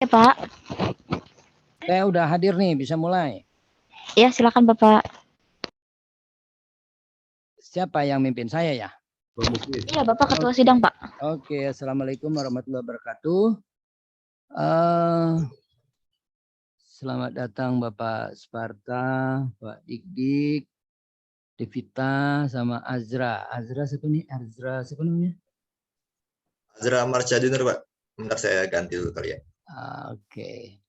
Ya, Pak. Saya udah hadir nih, bisa mulai. Ya, silakan Bapak. Siapa yang mimpin saya ya? Iya, Bapak Ketua Sidang, Pak. Oke, Assalamualaikum warahmatullahi wabarakatuh. Selamat datang Bapak Sparta, Pak Dik-Dik, Devita, sama Azra. Azra siapa nih? Azra siapa namanya? Azra Marsyadinur, Pak. Bentar saya ganti dulu kali ya. Oke.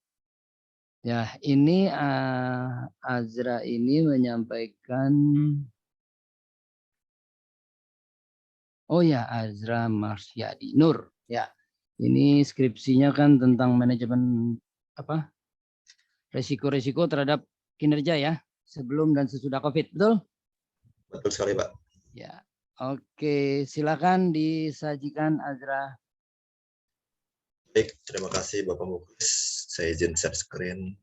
Ya, ini Azra ini menyampaikan. Oh ya, Azra Marsyadi Nur. Ya, ini skripsinya kan tentang manajemen apa? Resiko-resiko terhadap kinerja ya, sebelum dan sesudah COVID, betul? Betul sekali, Pak. Ya, oke, silakan disajikan Azra. Baik, terima kasih Bapak Muklis. Saya izin share screen.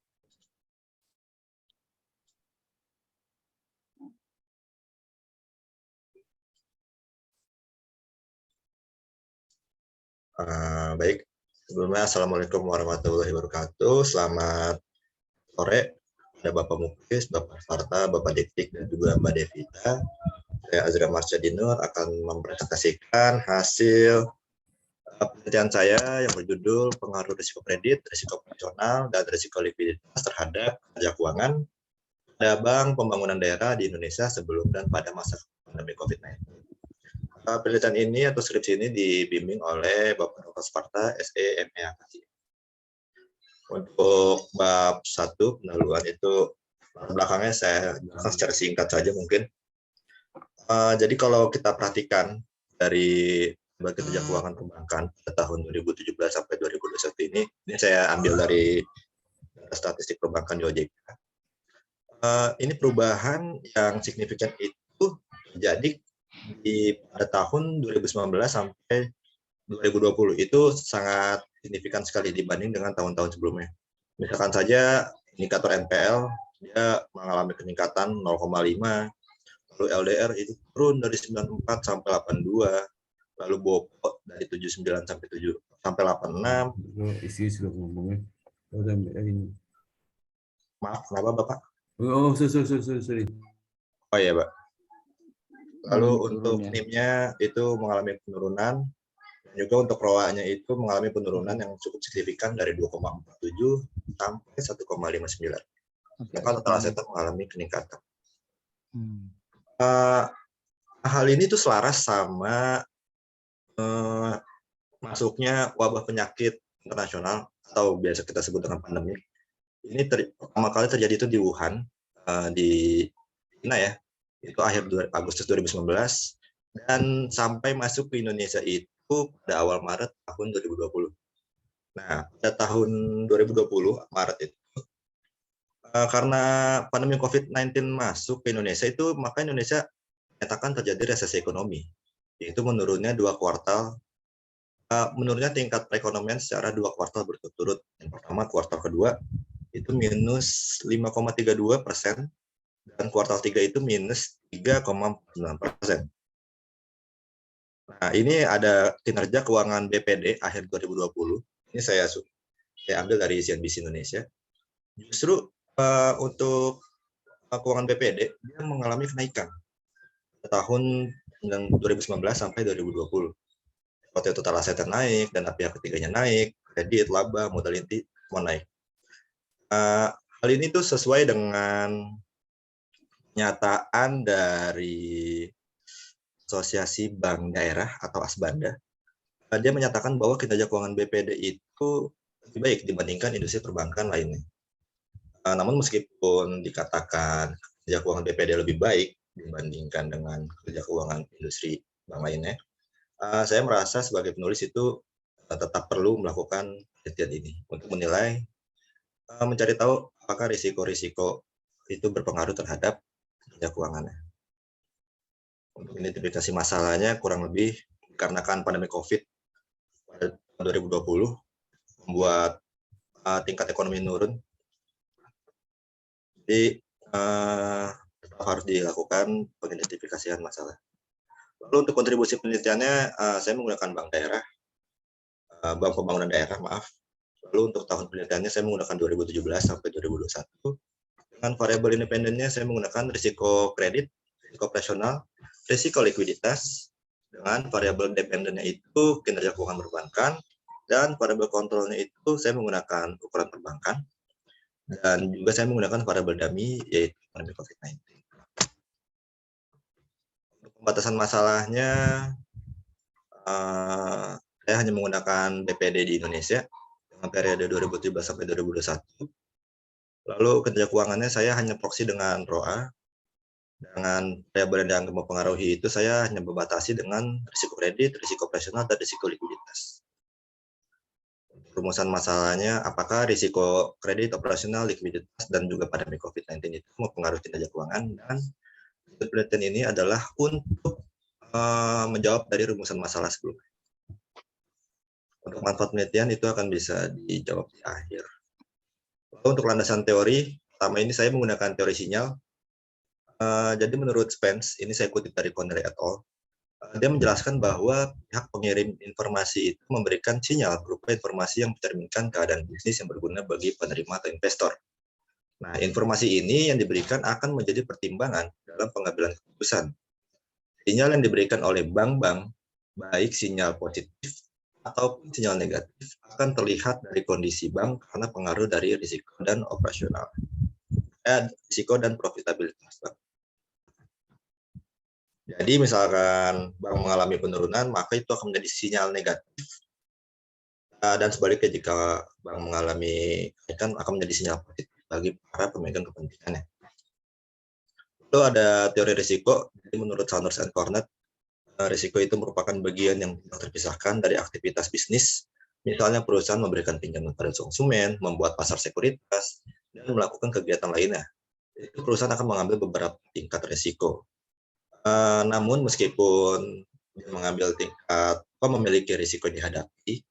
Baik, sebelumnya Assalamualaikum warahmatullahi wabarakatuh. Selamat sore, ada Bapak Muklis, Bapak Sparta, Bapak Dik-Dik, dan juga Mbak Devita. Saya Azra Marsyadinur akan mempresentasikan hasil penelitian saya yang berjudul pengaruh risiko kredit, risiko operasional, dan risiko likuiditas terhadap kerja keuangan pada Bank Pembangunan Daerah di Indonesia sebelum dan pada masa pandemi COVID-19. Penelitian ini atau skripsi ini dibimbing oleh Bapak Dr. Sparta, SE, ME, AKSI. Untuk bab 1 pendahuluan itu belakangnya saya jelaskan secara singkat saja mungkin. Jadi kalau kita perhatikan dari kinerja keuangan perbankan pada tahun 2017 sampai 2021 ini saya ambil dari statistik perbankan di OJK. Ini perubahan yang signifikan itu terjadi pada tahun 2019 sampai 2020 itu sangat signifikan sekali dibanding dengan tahun-tahun sebelumnya. Misalkan saja indikator NPL dia mengalami peningkatan 0,5, lalu LDR itu turun dari 94 sampai 82, lalu BOPO dari 79 sampai 86. Isi sudah ngomongnya. Maaf, kenapa Bapak? Oh, sorry. Oh iya, Pak. Lalu untuk ya. NIM-nya itu mengalami penurunan, dan juga untuk ROA-nya itu mengalami penurunan yang cukup signifikan dari 2,47 sampai 1,59. Sedangkan total asetnya mengalami peningkatan. Hal ini tuh selaras sama masuknya wabah penyakit internasional atau biasa kita sebut dengan pandemi. Ini pertama kali terjadi itu di Wuhan, di China ya, itu akhir Agustus 2019, dan sampai masuk ke Indonesia itu pada awal Maret tahun 2020. Nah, pada tahun 2020, Maret itu, karena pandemi COVID-19 masuk ke Indonesia itu, maka Indonesia menyatakan terjadi resesi ekonomi, yaitu menurunnya menurunnya tingkat perekonomian secara 2 kuartal berturut-turut. Yang pertama, kuartal kedua itu minus 5,32%, dan kuartal 3 itu minus 3,9%. Nah, ini ada kinerja keuangan BPD akhir 2020. Ini saya ambil dari CNBC Indonesia. Justru untuk keuangan BPD dia mengalami kenaikan tahun 2019 sampai 2020. Waktu total asetnya naik, dan pihak ketiganya naik, kredit, laba, modal inti semua naik. Hal ini tuh sesuai dengan pernyataan dari Asosiasi Bank Daerah atau Asbanda. Dia menyatakan bahwa kinerja keuangan BPD itu lebih baik dibandingkan industri perbankan lainnya. Namun meskipun dikatakan kinerja keuangan BPD lebih baik dibandingkan dengan kinerja keuangan industri bank lainnya, saya merasa sebagai penulis itu tetap perlu melakukan penelitian ini untuk menilai, mencari tahu apakah risiko-risiko itu berpengaruh terhadap kinerja keuangannya. Untuk identifikasi masalahnya kurang lebih dikarenakan pandemi COVID pada 2020 membuat tingkat ekonomi menurun. Jadi harus dilakukan pengidentifikasian masalah. Lalu untuk kontribusi penelitiannya, saya menggunakan Bank Pembangunan Daerah, Lalu untuk tahun penelitiannya saya menggunakan 2017 sampai 2021. Dengan variabel independennya saya menggunakan risiko kredit, risiko operasional, risiko likuiditas. Dengan variabel dependennya itu kinerja keuangan perbankan, dan variabel kontrolnya itu saya menggunakan ukuran perbankan, dan juga saya menggunakan variabel dummy yaitu pandemi COVID-19. Untuk pembatasan masalahnya, saya hanya menggunakan BPD di Indonesia dengan periode 2017 sampai 2021. Lalu kinerja keuangannya saya hanya proxy dengan ROA. Dengan variabel yang dianggap mempengaruhi itu saya hanya membatasi dengan risiko kredit, risiko operasional, dan risiko likuiditas. Rumusan masalahnya, apakah risiko kredit, operasional, likuiditas, dan juga pandemi COVID-19 itu mempengaruhi kinerja keuangan, dan penelitian ini adalah untuk menjawab dari rumusan masalah sebelumnya. Untuk manfaat penelitian itu akan bisa dijawab di akhir. Lalu untuk landasan teori, pertama ini saya menggunakan teori sinyal. Jadi menurut Spence, ini saya kutip dari Connery et al., dia menjelaskan bahwa pihak pengirim informasi itu memberikan sinyal berupa informasi yang mencerminkan keadaan bisnis yang berguna bagi penerima atau investor. Nah, informasi ini yang diberikan akan menjadi pertimbangan dalam pengambilan keputusan. Sinyal yang diberikan oleh bank-bank, baik sinyal positif ataupun sinyal negatif, akan terlihat dari kondisi bank karena pengaruh dari risiko dan operasional. Risiko dan profitabilitas bank. Jadi misalkan bank mengalami penurunan, maka itu akan menjadi sinyal negatif. Dan sebaliknya jika bank mengalami kenaikan, akan menjadi sinyal positif bagi para pemegang kepentingannya. Lalu ada teori risiko. Jadi menurut Saunders and Cornet, risiko itu merupakan bagian yang tidak terpisahkan dari aktivitas bisnis. Misalnya perusahaan memberikan pinjaman pada konsumen, membuat pasar sekuritas, dan melakukan kegiatan lainnya. Itu perusahaan akan mengambil beberapa tingkat risiko. Namun meskipun mengambil tingkat memiliki risiko yang dihadapi,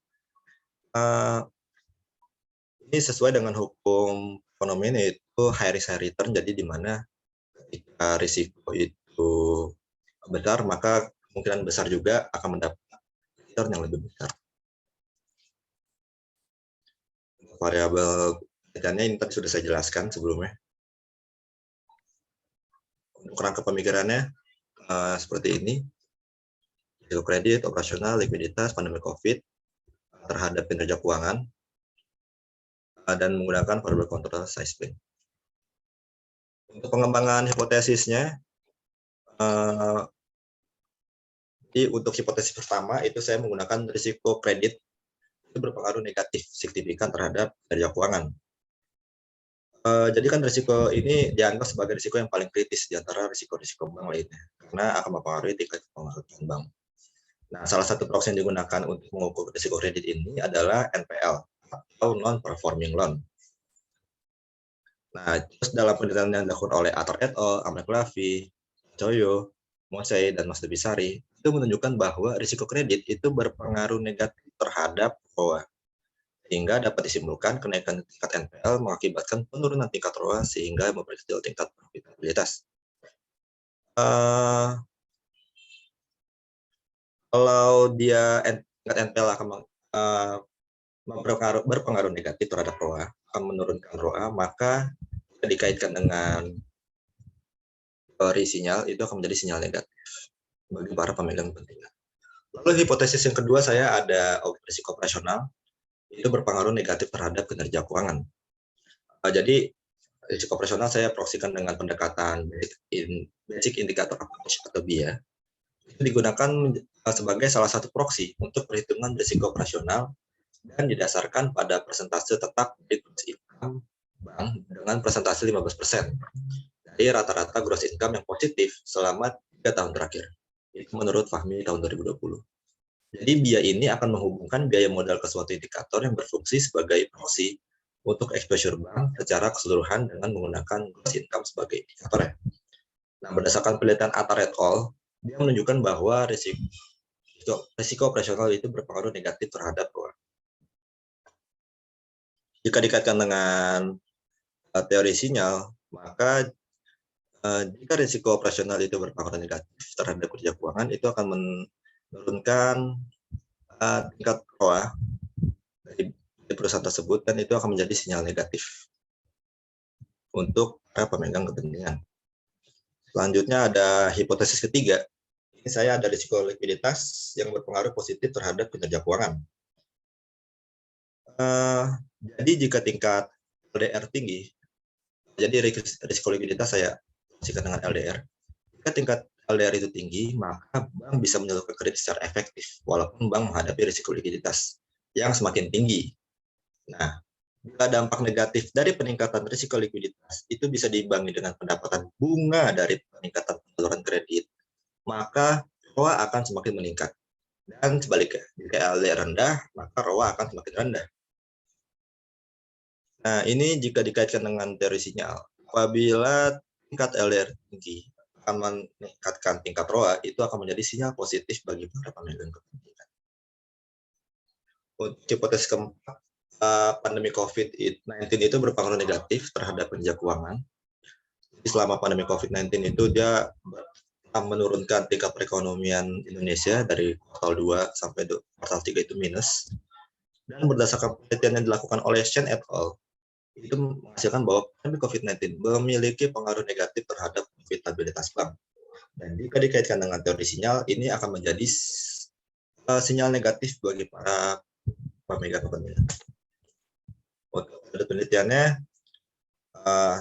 ini sesuai dengan hukum ekonomi yaitu high risk high return. Jadi di mana ketika risiko itu besar, maka kemungkinan besar juga akan mendapat return yang lebih besar. Variabel penelitiannya ini tadi sudah saya jelaskan sebelumnya. Untuk kerangka pemikirannya seperti ini: risiko kredit, operasional, likuiditas, pandemi COVID terhadap kinerja keuangan, dan menggunakan variabel kontrol size spring. Untuk pengembangan hipotesisnya, jadi untuk hipotesis pertama itu saya menggunakan risiko kredit itu berpengaruh negatif signifikan terhadap kinerja keuangan. Jadi kan risiko ini dianggap sebagai risiko yang paling kritis di antara risiko-risiko bank lainnya, karena akan mempengaruhi tingkat pengelolaan bank. Nah, salah satu proxy yang digunakan untuk mengukur risiko kredit ini adalah NPL atau non-performing loan. Nah, terus dalam penelitian yang dilakukan oleh Atar et al., Amreklavi, Coyo, Mosei, dan Mas Debisari, itu menunjukkan bahwa risiko kredit itu berpengaruh negatif terhadap ROA. Sehingga dapat disimpulkan kenaikan tingkat NPL mengakibatkan penurunan tingkat ROA sehingga memperkecil tingkat profitabilitas. Kalau dia tingkat NPL akan berpengaruh negatif terhadap ROA, akan menurunkan ROA, maka dikaitkan dengan teori sinyal itu akan menjadi sinyal negatif bagi para pemegang kepentingan. Lalu hipotesis yang kedua saya ada risiko operasional. Itu berpengaruh negatif terhadap kinerja keuangan. Jadi risiko operasional saya proksikan dengan pendekatan basic indicator approach atau BIA. Itu digunakan sebagai salah satu proksi untuk perhitungan risiko operasional dan didasarkan pada persentase tetap dari gross income bank dengan persentase 15% dari rata-rata gross income yang positif selama 3 tahun terakhir. Itu menurut Fahmi tahun 2020. Jadi biaya ini akan menghubungkan biaya modal ke suatu indikator yang berfungsi sebagai proksi untuk exposure bank secara keseluruhan dengan menggunakan gross income sebagai indikator. Nah, berdasarkan penelitian Atar et al., dia menunjukkan bahwa risiko operasional itu berpengaruh negatif terhadap ROA. Jika dikaitkan dengan teori sinyal, maka jika risiko operasional itu berpengaruh negatif terhadap kinerja keuangan, itu akan menurunkan tingkat ROA dari di perusahaan tersebut, dan itu akan menjadi sinyal negatif untuk para pemegang kepentingan. Selanjutnya ada hipotesis ketiga. Ini saya ada risiko likuiditas yang berpengaruh positif terhadap kinerja keuangan. Jadi jika tingkat LDR tinggi, jadi risiko likuiditas saya posisikan dengan LDR. Jika tingkat LDR itu tinggi, maka bank bisa menyalurkan kredit secara efektif, walaupun bank menghadapi risiko likuiditas yang semakin tinggi. Nah, bila dampak negatif dari peningkatan risiko likuiditas itu bisa diimbangi dengan pendapatan bunga dari peningkatan penyaluran kredit, maka ROA akan semakin meningkat. Dan sebaliknya, jika LDR rendah, maka ROA akan semakin rendah. Nah, ini jika dikaitkan dengan teori sinyal. Apabila tingkat LDR tinggi akan meningkatkan tingkat ROA, itu akan menjadi sinyal positif bagi para pemegang kepentingan. Untuk hipotesis keempat, pandemi COVID-19 itu berpengaruh negatif terhadap kinerja keuangan. Jadi selama pandemi COVID-19 itu dia menurunkan tingkat perekonomian Indonesia dari kuartal 2 sampai kuartal 3 itu minus. Dan berdasarkan penelitian yang dilakukan oleh Shen et al., itu menghasilkan bahwa pandemi COVID-19 memiliki pengaruh negatif terhadap profitabilitas bank. Dan jika dikaitkan dengan teori sinyal, ini akan menjadi sinyal negatif bagi para pemegang kepentingan. Untuk penelitiannya,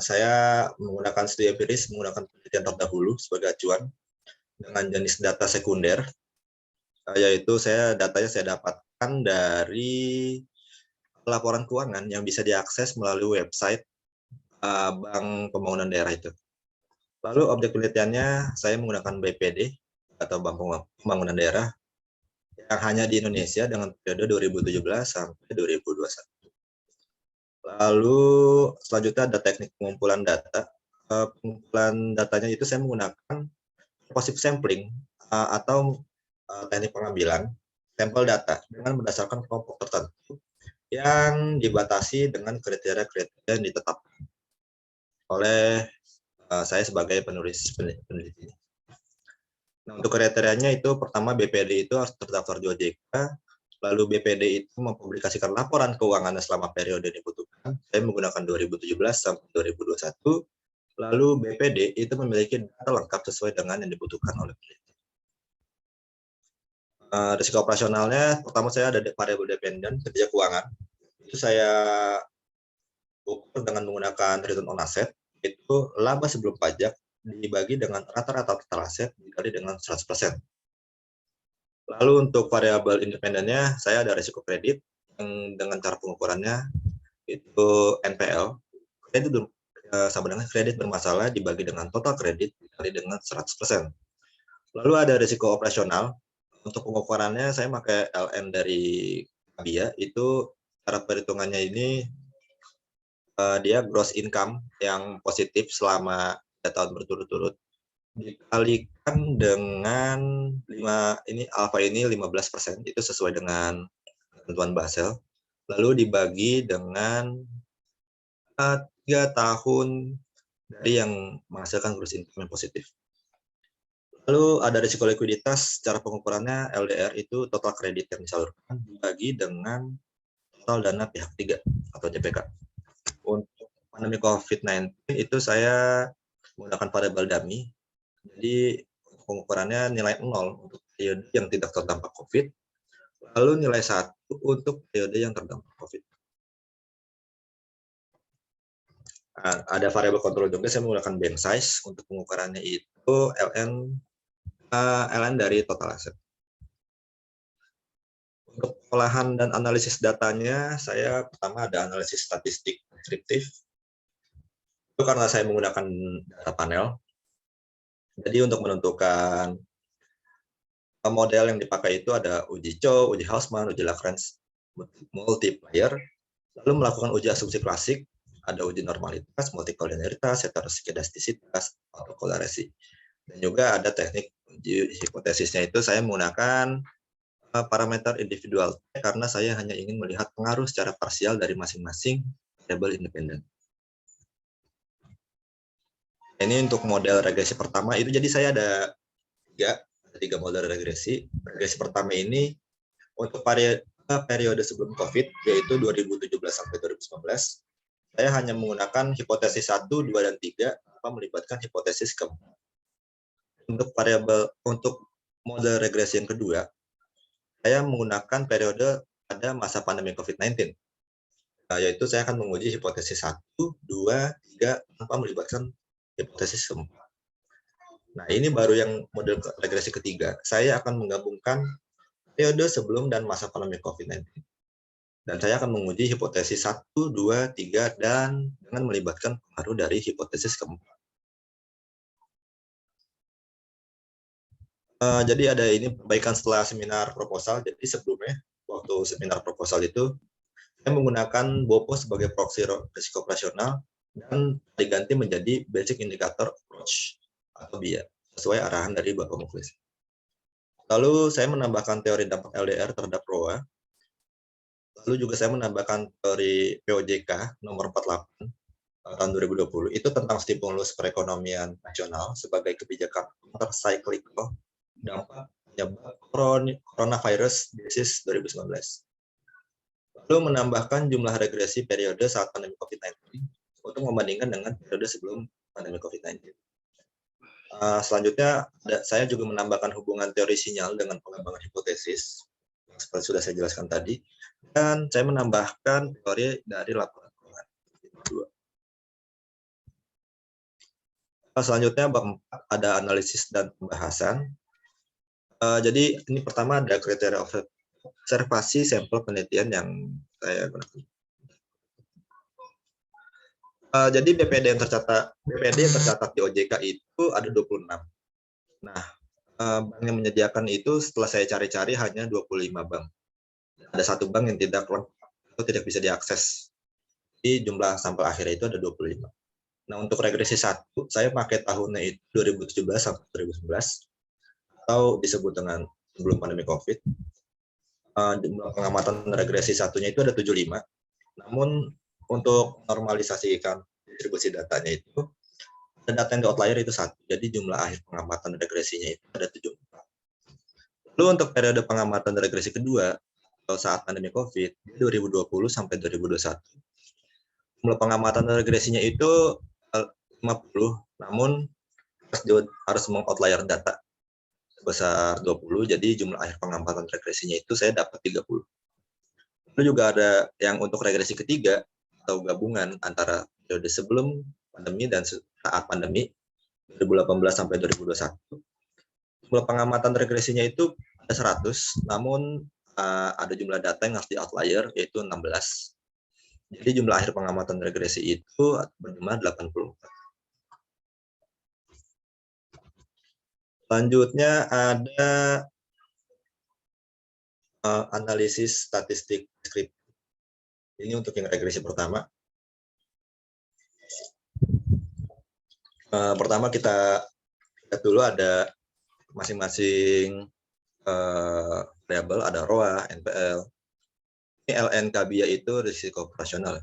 saya menggunakan studi empiris, menggunakan penelitian terdahulu sebagai acuan dengan jenis data sekunder, yaitu datanya saya dapatkan dari laporan keuangan yang bisa diakses melalui website Bank Pembangunan Daerah itu. Lalu objek penelitiannya saya menggunakan BPD atau Bank Pembangunan Daerah yang hanya di Indonesia dengan periode 2017 sampai 2021. Lalu selanjutnya ada teknik pengumpulan data. Pengumpulan datanya itu saya menggunakan positive sampling atau teknik pengambilan sampel data dengan berdasarkan kelompok tertentu yang dibatasi dengan kriteria-kriteria yang ditetapkan oleh saya sebagai penulis peneliti. Nah, untuk kriterianya itu pertama BPD itu harus terdaftar di OJK, lalu BPD itu mempublikasikan laporan keuangannya selama periode yang dibutuhkan. Saya menggunakan 2017 sampai 2021. Lalu BPD itu memiliki data lengkap sesuai dengan yang dibutuhkan oleh peneliti. Risiko operasionalnya, pertama saya ada variabel dependen kinerja keuangan. Itu saya ukur dengan menggunakan return on asset, itu laba sebelum pajak dibagi dengan rata-rata total aset dikali dengan 100%. Lalu untuk variabel independennya, saya ada risiko kredit yang dengan cara pengukurannya itu NPL. Kredit sama dengan kredit bermasalah dibagi dengan total kredit dikali dengan 100%. Lalu ada risiko operasional. Untuk pengukurannya saya pakai LN dari Kabia, itu cara perhitungannya ini dia gross income yang positif selama 3 tahun berturut-turut dikalikan dengan alfa ini 15%, itu sesuai dengan ketentuan Basel. Lalu dibagi dengan 3 tahun dari yang menghasilkan gross income yang positif. Lalu ada risiko likuiditas, cara pengukurannya LDR itu total kredit yang disalurkan dibagi dengan total dana pihak ketiga atau JPK. Untuk pandemi COVID-19 itu saya menggunakan variabel dummy. Jadi pengukurannya nilai 0 untuk periode yang tidak terdampak COVID, lalu nilai 1 untuk periode yang terdampak COVID. Nah, ada variabel kontrol juga, saya menggunakan bank size. Untuk pengukurannya itu LN dari total aset. Untuk pengolahan dan analisis datanya, saya pertama ada analisis statistik deskriptif. Itu karena saya menggunakan data panel. Jadi untuk menentukan model yang dipakai itu ada uji Chow, uji Hausman, uji Lagrange multiplier, lalu melakukan uji asumsi klasik, ada uji normalitas, multikoliniaritas, heteroskedastisitas, autokolarasi. Dan juga ada teknik uji hipotesisnya itu saya menggunakan parameter individual karena saya hanya ingin melihat pengaruh secara parsial dari masing-masing variabel independen. Ini untuk model regresi pertama itu, jadi saya ada tiga model regresi. Regresi pertama ini untuk periode sebelum COVID, yaitu 2017 sampai 2019, saya hanya menggunakan hipotesis 1, 2, dan 3 tanpa melibatkan hipotesis keempat. Untuk model regresi yang kedua, saya menggunakan periode pada masa pandemi COVID-19. Yaitu saya akan menguji hipotesis 1, 2, 3 tanpa melibatkan hipotesis keempat. Nah, ini baru yang model regresi ketiga. Saya akan menggabungkan periode sebelum dan masa pandemi COVID-19. Dan saya akan menguji hipotesis 1, 2, 3, dan dengan melibatkan pengaruh dari hipotesis keempat. Jadi ada ini perbaikan setelah seminar proposal. Jadi sebelumnya, waktu seminar proposal itu, saya menggunakan BOPO sebagai proksi risiko operasional dan diganti menjadi Basic Indicator Approach atau BIA, sesuai arahan dari Bapak Muklis. Lalu saya menambahkan teori dampak LDR terhadap ROA. Lalu juga saya menambahkan teori POJK nomor 48 tahun 2020. Itu tentang stimulus perekonomian nasional sebagai kebijakan counter-cyclical dampak penyebab coronavirus disease 2019. Lalu menambahkan jumlah regresi periode saat pandemi COVID-19 untuk membandingkan dengan periode sebelum pandemi COVID-19. Selanjutnya, saya juga menambahkan hubungan teori sinyal dengan pengembangan hipotesis, seperti sudah saya jelaskan tadi, dan saya menambahkan teori dari laporan keuangan. Selanjutnya, bab 4 ada analisis dan pembahasan. Jadi ini pertama ada kriteria observasi sampel penelitian yang saya gunakan. Jadi BPD yang tercatat di OJK itu ada 26. Nah, bank yang menyediakan itu setelah saya cari-cari hanya 25 bank. Ada satu bank yang tidak lengkap atau tidak bisa diakses. Jadi jumlah sampel akhirnya itu ada 25. Nah, untuk regresi 1, saya pakai tahunnya itu 2017 sampai 2011. Atau disebut dengan sebelum pandemi COVID. Jumlah pengamatan regresi satunya itu ada 75. Namun untuk normalisasikan distribusi datanya itu, ada data yang di outlier itu 1. Jadi jumlah akhir pengamatan regresinya itu ada 74. Lalu untuk periode pengamatan regresi kedua, atau saat pandemi COVID, 2020 sampai 2021. Jumlah pengamatan regresinya itu 50, namun harus mengoutlier data sebesar 20, jadi jumlah akhir pengamatan regresinya itu saya dapat 30. Lalu juga ada yang untuk regresi ketiga atau gabungan antara periode sebelum pandemi dan saat pandemi 2018 sampai 2021. Jumlah pengamatan regresinya itu ada 100, namun ada jumlah data yang harus di outlier yaitu 16. Jadi jumlah akhir pengamatan regresi itu berjumlah 84. Selanjutnya ada analisis statistik deskriptif. Ini untuk yang regresi pertama. Pertama kita lihat dulu ada masing-masing variabel, ada ROA, NPL. Ini LN KBIA itu risiko operasional.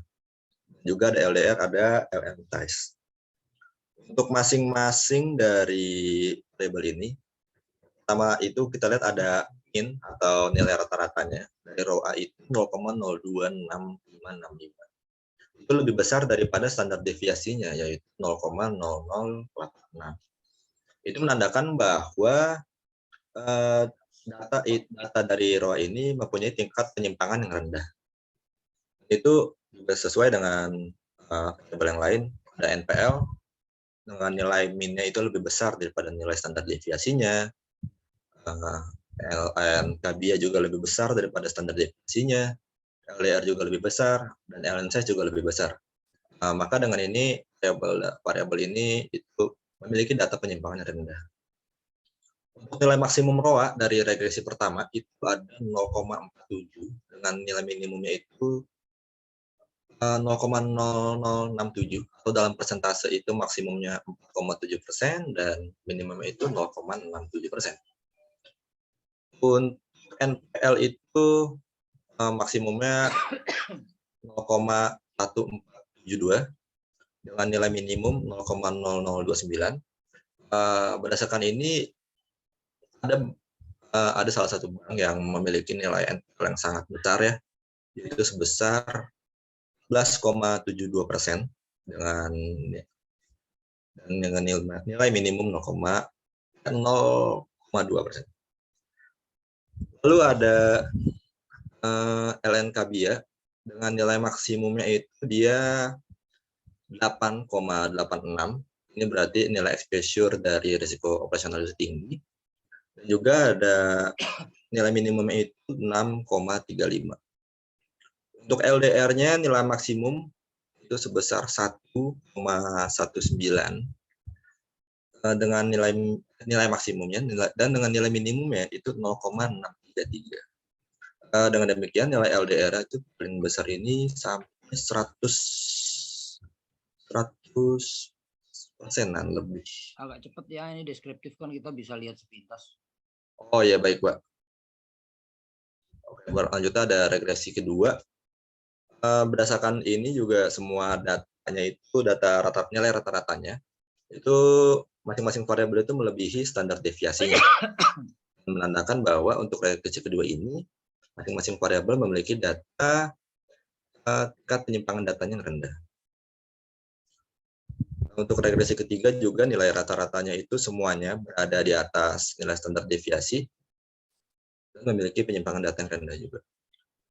Juga ada LDR, ada LN TICE. Untuk masing-masing dari variabel ini, pertama itu kita lihat ada mean atau nilai rata-ratanya dari ROA itu 0,026565. Itu lebih besar daripada standar deviasinya yaitu 0,0086. Itu menandakan bahwa data dari ROA ini mempunyai tingkat penyimpangan yang rendah. Itu juga sesuai dengan variabel yang lain, ada NPL dengan nilai min-nya itu lebih besar daripada nilai standar deviasinya. LN KBIA juga lebih besar daripada standar deviasinya. LDR juga lebih besar dan LN size juga lebih besar. Maka dengan ini variabel ini itu memiliki data penyimpangan yang rendah. Untuk nilai maksimum ROA dari regresi pertama itu ada 0,47 dengan nilai minimumnya itu 0,0067 atau dalam persentase itu maksimumnya 4,7% dan minimumnya itu 0,67%. Untuk NPL itu maksimumnya 0,1472 dengan nilai minimum 0,0029. Berdasarkan ini ada ada salah satu bank yang memiliki nilai NPL yang sangat besar ya, yaitu sebesar 11,72% dengan nilai minimum 0,2%. Lalu ada LNKBIA dengan nilai maksimumnya itu dia 8,86. Ini berarti nilai exposure dari risiko operasional itu tinggi. Dan juga ada nilai minimumnya itu 6,35. Untuk LDR-nya nilai maksimum itu sebesar 1,19 dengan nilai maksimumnya dan dengan nilai minimumnya itu 0,633. Dengan demikian nilai LDR itu paling besar ini sampai 100%-an lebih. Agak cepat ya, ini deskriptif kan kita bisa lihat sepintas. Oh ya, baik Pak. Oke, berlanjutnya ada regresi kedua. Berdasarkan ini juga semua datanya itu nilai rata-ratanya itu masing-masing variabel itu melebihi standar deviasinya. Menandakan bahwa untuk regresi kedua ini masing-masing variabel memiliki data tingkat penyimpangan datanya yang rendah. Untuk regresi ketiga juga nilai rata-ratanya itu semuanya berada di atas nilai standar deviasi dan memiliki penyimpangan data yang rendah juga.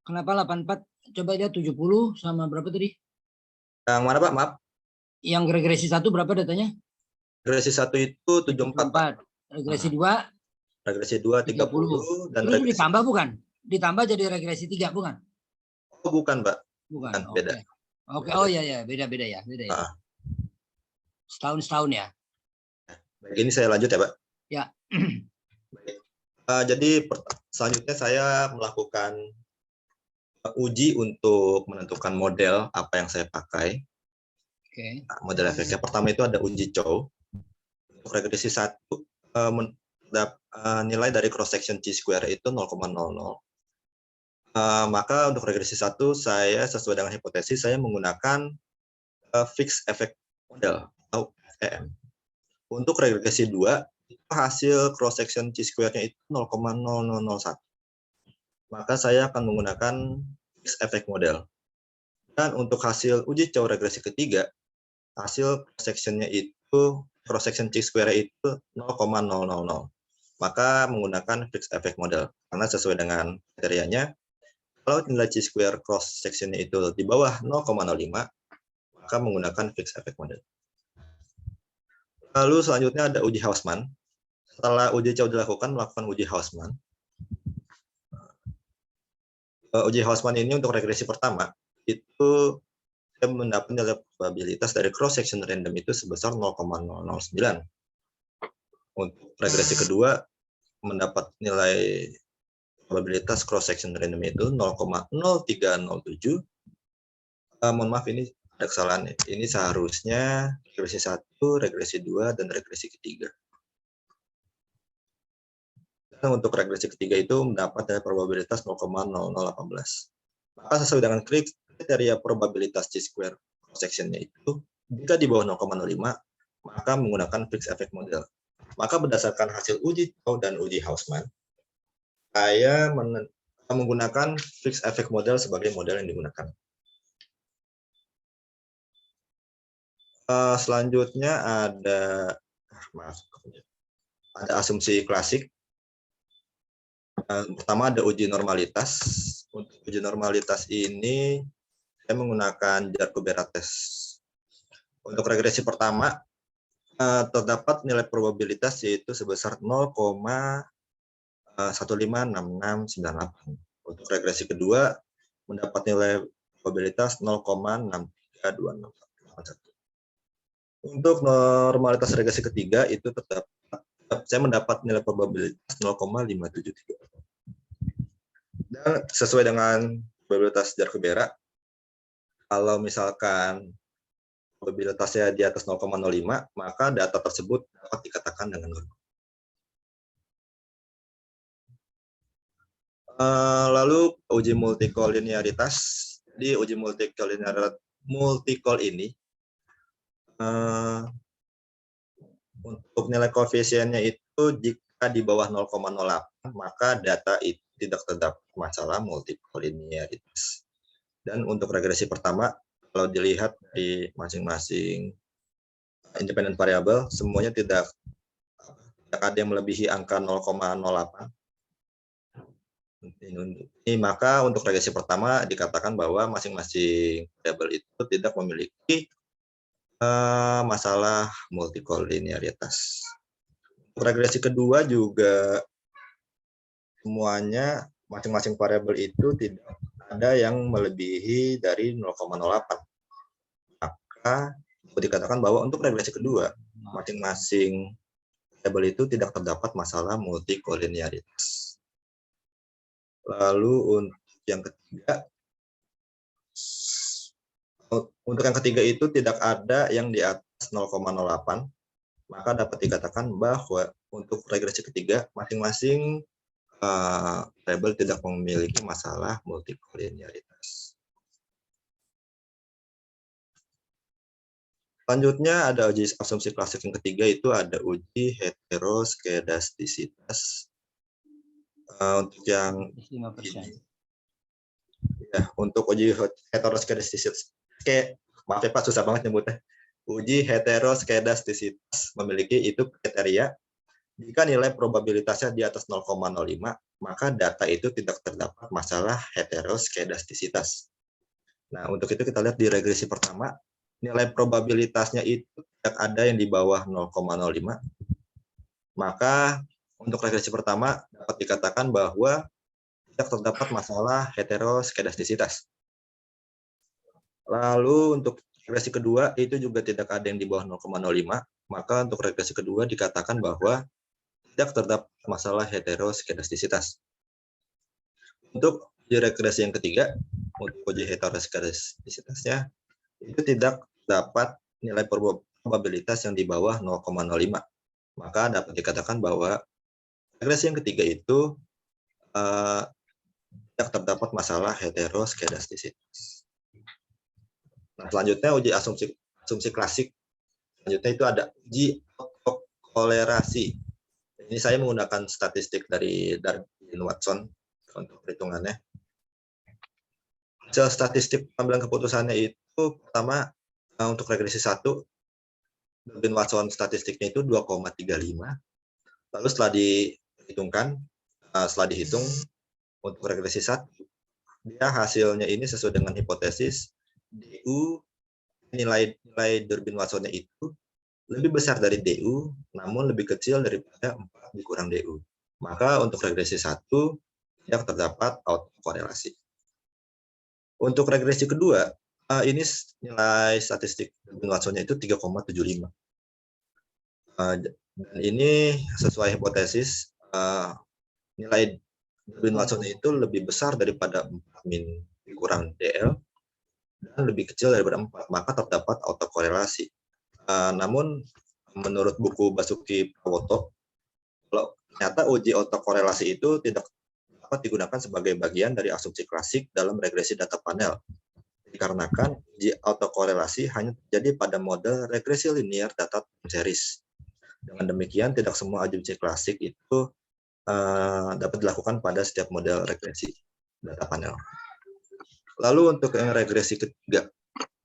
Kenapa 84? Coba lihat 70 sama berapa tadi? Yang mana Pak? Maaf. Yang regresi 1 berapa datanya? Regresi 1 itu 74. Pak. Regresi 2? Regresi 2 30 dan terus regresi ditambah bukan? Ditambah jadi regresi 3 bukan? Oh, bukan, Pak. Bukan. Beda. Oke. Oh ya, beda ya. Setahun ya. Baik, ini saya lanjut ya, Pak. Ya. Baik. Jadi selanjutnya saya melakukan uji untuk menentukan model apa yang saya pakai. Oke. Model efeknya pertama itu ada uji Chow. Untuk regresi 1 nilai dari cross section Chi-square itu 0,00. Maka untuk regresi 1 saya sesuai dengan hipotesis saya menggunakan fixed effect model atau FEM. Untuk regresi 2 hasil cross section Chi-square-nya itu 0,0001. Maka saya akan menggunakan fixed effect model. Dan untuk hasil uji Chow regresi ketiga, hasil cross section-nya itu cross section Chi-square itu 0,000. Maka menggunakan fixed effect model karena sesuai dengan kriterianya kalau nilai Chi-square cross section-nya itu di bawah 0,05 maka menggunakan fixed effect model. Lalu selanjutnya ada uji Hausman. Setelah uji Chow dilakukan, melakukan uji Hausman. Uji Hausman ini untuk regresi pertama itu saya mendapat nilai probabilitas dari cross section random itu sebesar 0,009. Untuk regresi kedua mendapat nilai probabilitas cross section random itu 0,0307. Mohon maaf ini ada kesalahan. Ini seharusnya regresi 1, regresi 2 dan regresi ketiga. Dan untuk regresi ketiga itu mendapat nilai probabilitas 0,0018. Maka sesuai dengan kriteria probabilitas Chi-square cross section-nya itu jika di bawah 0,05 maka menggunakan fixed effect model. Maka berdasarkan hasil uji Chow dan uji Hausman, saya menggunakan fixed effect model sebagai model yang digunakan. Selanjutnya ada asumsi klasik. Pertama ada uji normalitas. Untuk uji normalitas ini saya menggunakan Jacobi-Rat test. Untuk regresi pertama terdapat nilai probabilitas yaitu sebesar 0,156698. Untuk regresi kedua mendapat nilai probabilitas 0,632681. Untuk normalitas regresi ketiga itu saya mendapat nilai probabilitas 0,573. Dan sesuai dengan probabilitas Jacobi-Rat, kalau misalkan probabilitasnya di atas 0,05, maka data tersebut dapat dikatakan dengan normal. Lalu uji multikolinearitas. Di uji multikol ini untuk nilai koefisiennya itu jika jika di bawah 0,08 maka data itu tidak terdapat masalah multikoliniaritas. Dan untuk regresi pertama, kalau dilihat di masing-masing independent variable, semuanya tidak ada yang melebihi angka 0,08. Maka untuk regresi pertama dikatakan bahwa masing-masing variabel itu tidak memiliki masalah multikoliniaritas. Regresi kedua juga semuanya masing-masing variabel itu tidak ada yang melebihi dari 0,08. Maka dikatakan bahwa untuk regresi kedua masing-masing variabel itu tidak terdapat masalah multikoliniaritas. Lalu untuk yang ketiga itu tidak ada yang di atas 0,08. Maka dapat dikatakan bahwa untuk regresi ketiga masing-masing variabel tidak memiliki masalah multikoliniaritas. Selanjutnya ada uji asumsi klasik yang ketiga, itu ada uji heteroskedastisitas. Untuk yang 5%. ya, untuk uji heteroskedastisitas, maaf ya Pak, susah banget nyebutnya. Uji heteroskedastisitas memiliki itu kriteria jika nilai probabilitasnya di atas 0,05, maka data itu tidak terdapat masalah heteroskedastisitas. Nah, untuk itu kita lihat di regresi pertama, nilai probabilitasnya itu tidak ada yang di bawah 0,05. Maka untuk regresi pertama dapat dikatakan bahwa tidak terdapat masalah heteroskedastisitas. Lalu untuk regresi kedua itu juga tidak ada yang di bawah 0,05, maka untuk regresi kedua dikatakan bahwa tidak terdapat masalah heteroskedastisitas. Untuk uji regresi yang ketiga, untuk uji heteroskedastisitasnya itu tidak dapat nilai probabilitas yang di bawah 0,05. Maka dapat dikatakan bahwa regresi yang ketiga itu tidak terdapat masalah heteroskedastisitas. Nah, selanjutnya uji asumsi klasik. Selanjutnya itu ada uji autokolerasi. Ini saya menggunakan statistik dari Darwin Watson untuk perhitungannya. Hasil statistik pengambilan keputusannya itu pertama untuk regresi 1, Darwin Watson statistiknya itu 2,35. Lalu setelah dihitung untuk regresi 1, dia hasilnya ini sesuai dengan hipotesis DU, nilai Darwin Watsonnya itu lebih besar dari DU, namun lebih kecil daripada 4 dikurang DU. Maka untuk regresi 1 tidak terdapat autokorelasi. Untuk regresi kedua, ini nilai statistik Darwin Watsonnya itu 3,75. Dan ini sesuai hipotesis nilai Darwin Watsonnya itu lebih besar daripada 4 min dikurang DL dan lebih kecil daripada 4, maka terdapat autokorelasi. Namun menurut buku Basuki Prawoto, kalau ternyata uji autokorelasi itu tidak dapat digunakan sebagai bagian dari asumsi klasik dalam regresi data panel. Dikarenakan uji autokorelasi hanya terjadi pada model regresi linear data time series. Dengan demikian, tidak semua asumsi klasik itu dapat dilakukan pada setiap model regresi data panel. Lalu untuk yang regresi ketiga,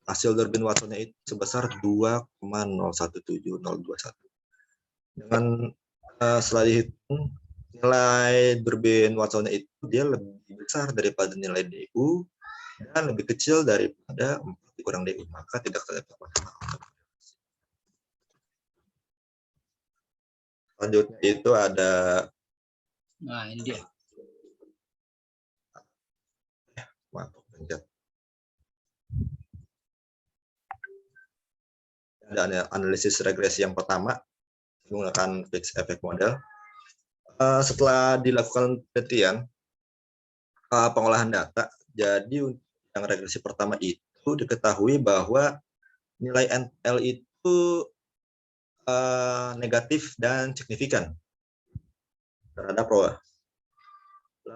hasil Darwin Watsonnya itu sebesar 2,017021. Dengan setelah dihitung, nilai Darwin Watsonnya itu dia lebih besar daripada nilai DU dan lebih kecil daripada 4 dikurang DU, maka tidak terdapat masalah. Selanjutnya itu ada, Nah, ini dia. ada analisis regresi yang pertama menggunakan fixed effect model. Setelah dilakukan penelitian pengolahan data, jadi untuk yang regresi pertama itu diketahui bahwa nilai NL itu negatif dan signifikan terhadap ROA.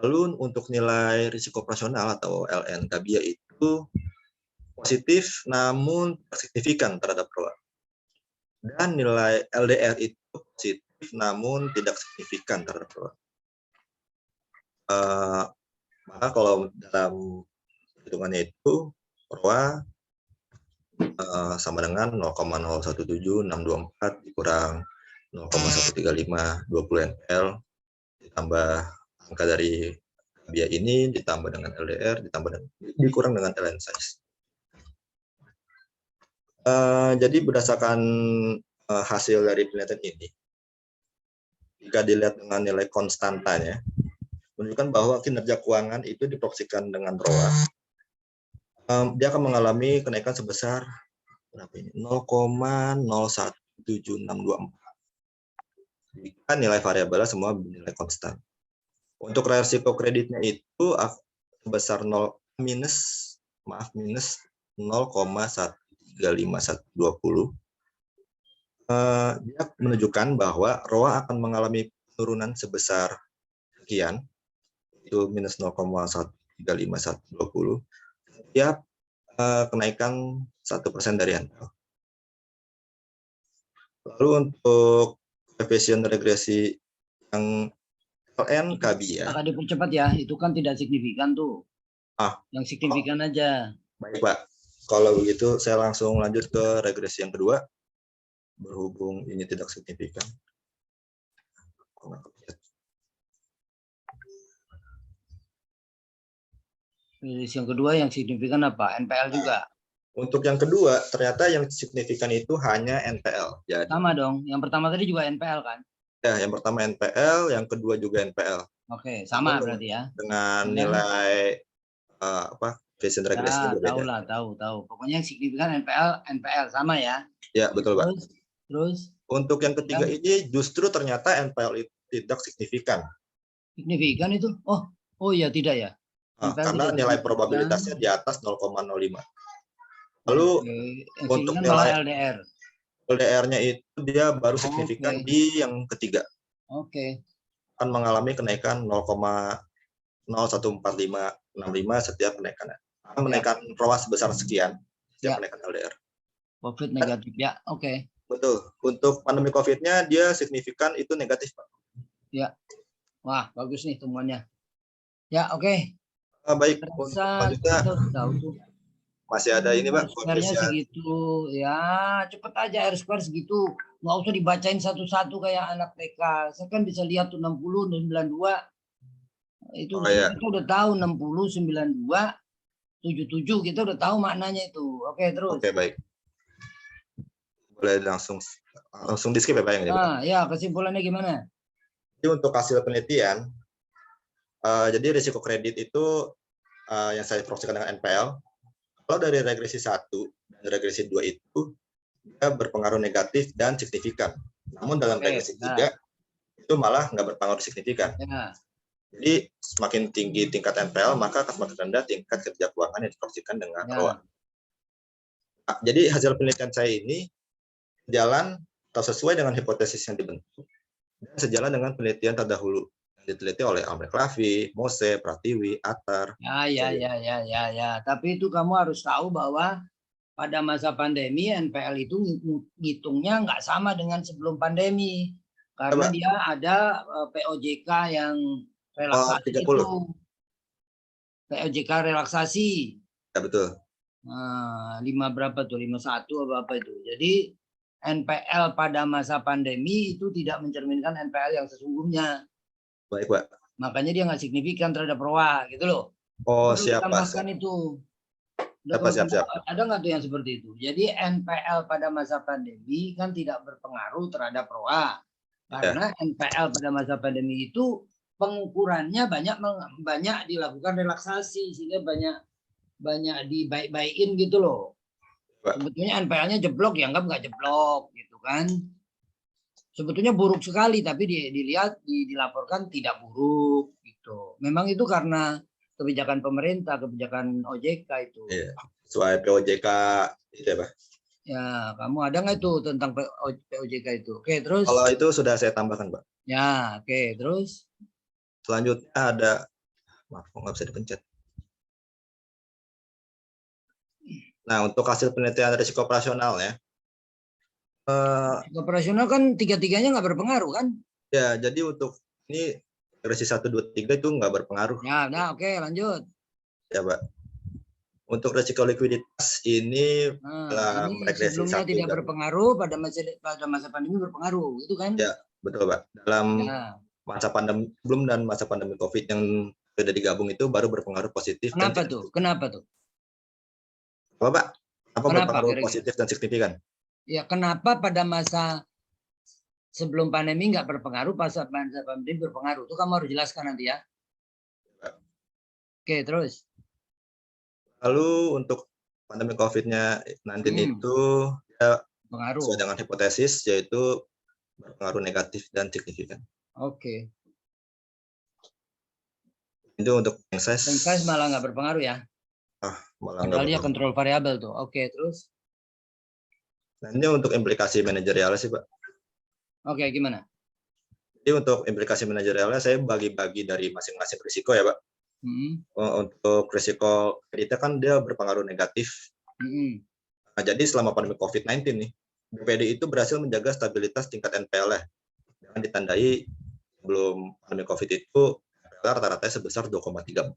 Lalu untuk nilai risiko operasional atau LN-Kabia itu positif namun signifikan terhadap ROA. Dan nilai LDR itu positif namun tidak signifikan terhadap ROA. Maka kalau dalam hitungannya itu ROA sama dengan 0,017624 dikurang 0,135 20 NPL ditambah angka dari biaya ini ditambah dengan LDR dikurang dengan LN size. Jadi berdasarkan hasil dari penelitian ini, jika dilihat dengan nilai konstantanya, menunjukkan bahwa kinerja keuangan itu diproyeksikan dengan ROA, dia akan mengalami kenaikan sebesar berapa ini? 0,017624. Jika nilai variabelnya semua nilai konstan. Untuk resiko kreditnya itu sebesar minus 0,135120. Dia menunjukkan bahwa ROA akan mengalami penurunan sebesar sekian, itu minus 0,135120. Setiap kenaikan 1% dari NPL. Lalu untuk koefisien regresi yang LN KBIA. Maka dipercepat ya, itu kan tidak signifikan tuh. Yang signifikan aja. Baik Pak, kalau begitu saya langsung lanjut ke regresi yang kedua. Berhubung ini tidak signifikan. Regresi yang kedua yang signifikan apa? NPL juga. Untuk yang kedua, ternyata yang signifikan itu hanya NPL. Jadi, sama dong, yang pertama tadi juga NPL kan? Ya, yang pertama NPL, yang kedua juga NPL. Oke, sama berarti ya. Dengan nilai koefisien regresinya berbeda. Tahu. Pokoknya yang signifikan NPL sama ya. Ya, betul Pak. Terus untuk yang ketiga ini justru ternyata NPL itu tidak signifikan. Signifikan itu? Oh ya tidak ya. Karena nilai probabilitasnya di atas 0,05. Lalu untuk nilai LDR-nya itu dia baru signifikan di yang ketiga. Akan mengalami kenaikan 0,014565 setiap kenaikan. Menaikkan ROA sebesar sekian setiap kenaikan LDR. Profit negatif ya. Betul. Untuk pandemi COVID-nya dia signifikan itu negatif, Pak. Ya. Wah, bagus nih temuannya. Ya, baik. Untuk selanjutnya masih ada ini, Pak. R-square-nya segitu. Ya, cepet aja R-square segitu. Nggak usah dibacain satu-satu kayak anak TK. Saya kan bisa lihat tuh 60, 92. Itu kita udah tahu 60, 92, 77. Kita udah tahu maknanya itu. Terus. Baik. Boleh langsung di skip ya, Pak? Ya, kesimpulannya gimana? Jadi untuk hasil penelitian, jadi risiko kredit itu yang saya proyeksikan dengan NPL, kalau dari regresi 1 dan regresi 2 itu dia berpengaruh negatif dan signifikan. Namun dalam regresi 3 itu malah nggak berpengaruh signifikan. Jadi semakin tinggi tingkat NPL, maka semakin rendah tingkat kerja keuangan yang diproyeksikan dengan ROA. Jadi hasil penelitian saya ini jalan atau sesuai dengan hipotesis yang dibentuk dan sejalan dengan penelitian terdahulu yang diteliti oleh Amrek Lavi, Mose, Pratiwi, Atar. Ya. Tapi itu kamu harus tahu bahwa pada masa pandemi NPL itu ngitungnya nggak sama dengan sebelum pandemi karena dia ada POJK yang relaksasi itu. POJK relaksasi. Ya betul. 5 berapa tuh? 51 apa itu. Jadi NPL pada masa pandemi itu tidak mencerminkan NPL yang sesungguhnya. Baik, Pak. Makanya dia nggak signifikan terhadap ROA gitu loh. Siap, Pak. Itu. Siap. Ada nggak tuh yang seperti itu? Jadi NPL pada masa pandemi kan tidak berpengaruh terhadap ROA. Karena NPL pada masa pandemi itu pengukurannya banyak dilakukan relaksasi sehingga banyak dibaik-baikin gitu loh. Sebetulnya NPL-nya jeblok ya nggak jeblok gitu kan. Sebetulnya buruk sekali tapi dilaporkan tidak buruk gitu. Memang itu karena kebijakan pemerintah, kebijakan OJK itu. Iya. Soal POJK itu ya, Pak. Ya, kamu ada nggak itu tentang POJK itu? Terus. Kalau itu sudah saya tambahkan, Pak. Ya, terus. Selanjutnya ada, maaf nggak bisa dipencet. Nah, untuk hasil penelitian risiko operasional ya, Eh, Operasional kan tiga-tiganya nggak berpengaruh kan? ya, jadi untuk ini versi 1, 2, 3 itu nggak berpengaruh Ya, nah oke lanjut. ya, Pak. Untuk resiko likuiditas ini Nah, dalam ini regresi sebelumnya 1 tidak dan berpengaruh, pada masa pandemi berpengaruh, itu kan? ya, betul, Pak. Dalam Ya. masa pandemi sebelum dan masa pandemi COVID yang sudah digabung itu baru berpengaruh positif dan Kenapa tuh? Kenapa tuh? apa, Pak? Apa Kenapa berpengaruh kira-kira? positif dan signifikan? Ya, kenapa pada masa sebelum pandemi nggak berpengaruh, pas masa pandemi berpengaruh? Itu kamu harus jelaskan nanti ya. Oke, terus. Lalu untuk pandemi COVID-19 itu ya, Pengaruh. sesuai dengan hipotesis yaitu berpengaruh negatif dan signifikan. Oke. Itu untuk bank Bank size malah nggak berpengaruh ya. malah nggak Padahal dia berpengaruh. kontrol variabel tuh. Oke, terus. Nah, ini untuk implikasi manajerialnya sih, Pak. Oke, gimana? Jadi untuk implikasi manajerialnya saya bagi-bagi dari masing-masing risiko ya, Pak. Untuk risiko kreditnya kan dia berpengaruh negatif. Nah, jadi selama pandemi COVID-19 nih, BPD itu berhasil menjaga stabilitas tingkat NPL-nya. Dengan ditandai sebelum pandemi COVID itu NPL rata-rata sebesar 2,34.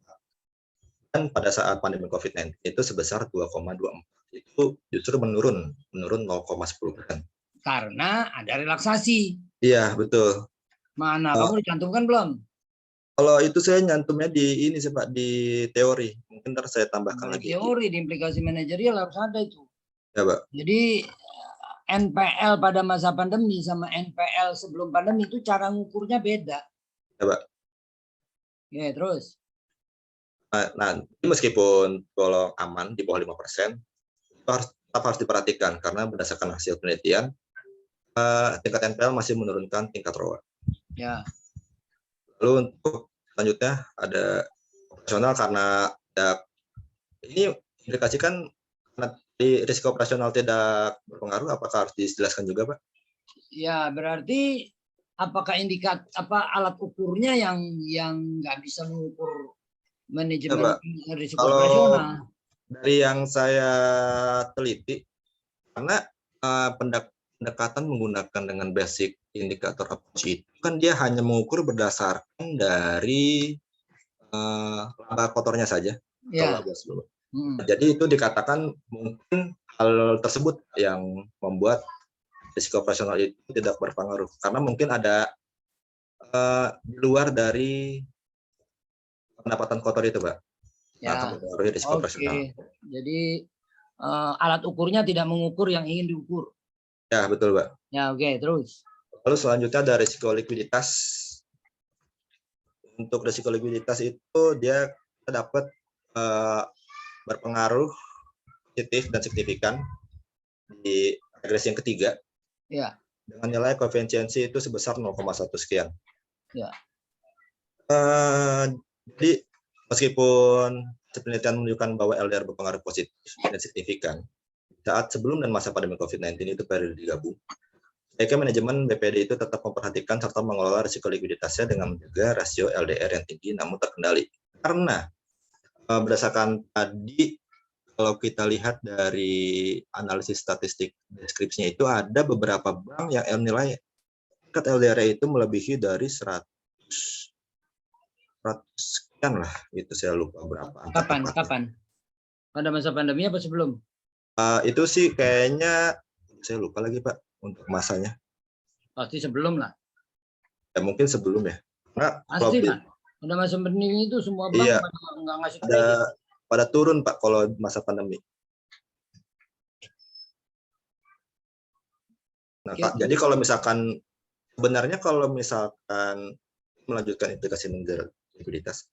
Dan pada saat pandemi COVID-19 itu sebesar 2,24. Itu justru menurun 0,10%. Karena ada relaksasi. Iya, betul. Mana? Kamu dicantumkan belum? Kalau itu saya nyantumnya di ini sih, Pak, di teori. Mungkin ntar saya tambahkan lagi. Teori di implikasi manajerial harus ada itu. Ya, Pak. Jadi NPL pada masa pandemi sama NPL sebelum pandemi itu cara ngukurnya beda. Ya, Pak. Ya, terus. Nah, meskipun kalau aman di bawah 5%, itu tetap harus diperhatikan karena berdasarkan hasil penelitian, tingkat NPL masih menurunkan tingkat ROA. Ya. Lalu untuk selanjutnya ada operasional karena ya, ini indikasikan karena di risiko operasional tidak berpengaruh, apakah harus dijelaskan juga, Pak? Ya, berarti apakah alat ukurnya yang nggak bisa mengukur manajemen risiko Kalau operasional? dari yang saya teliti, karena pendekatan menggunakan dengan basic indikator approach itu kan dia hanya mengukur berdasarkan dari laba kotornya saja. Ya. Jadi itu dikatakan mungkin hal tersebut yang membuat risiko operasional itu tidak berpengaruh karena mungkin ada di luar dari pendapatan kotor itu, Pak. Ya. Mempengaruhi risiko operasional. Jadi alat ukurnya tidak mengukur yang ingin diukur. Ya, betul, Pak. Ya, oke, terus. Lalu selanjutnya ada risiko likuiditas. Untuk risiko likuiditas itu dia dapat berpengaruh positif dan signifikan di regresi yang ketiga. Ya. Dengan nilai koefisiensi itu sebesar 0,1 sekian. Ya. Jadi meskipun penelitian menunjukkan bahwa LDR berpengaruh positif dan signifikan saat sebelum dan masa pandemi COVID-19 itu periode digabung, sebaiknya manajemen BPD itu tetap memperhatikan serta mengelola risiko likuiditasnya dengan menjaga rasio LDR yang tinggi namun terkendali. Karena berdasarkan tadi kalau kita lihat dari analisis statistik deskripsinya itu ada beberapa bank yang nilai tingkat LDR itu melebihi dari 100 sekian lah, itu saya lupa berapa. Kapan? Pada masa pandemi apa sebelum? Itu sih kayaknya saya lupa lagi, Pak, untuk masanya. Pasti sebelum lah. Ya mungkin sebelum ya. Nah, pasti lah. Pada masa pandemi itu semua bank iya, nggak ngasih kredit. Pada turun, Pak, kalau masa pandemi. Nah, Pak, jadi kalau misalkan sebenarnya kalau misalkan melanjutkan implikasi likuiditas,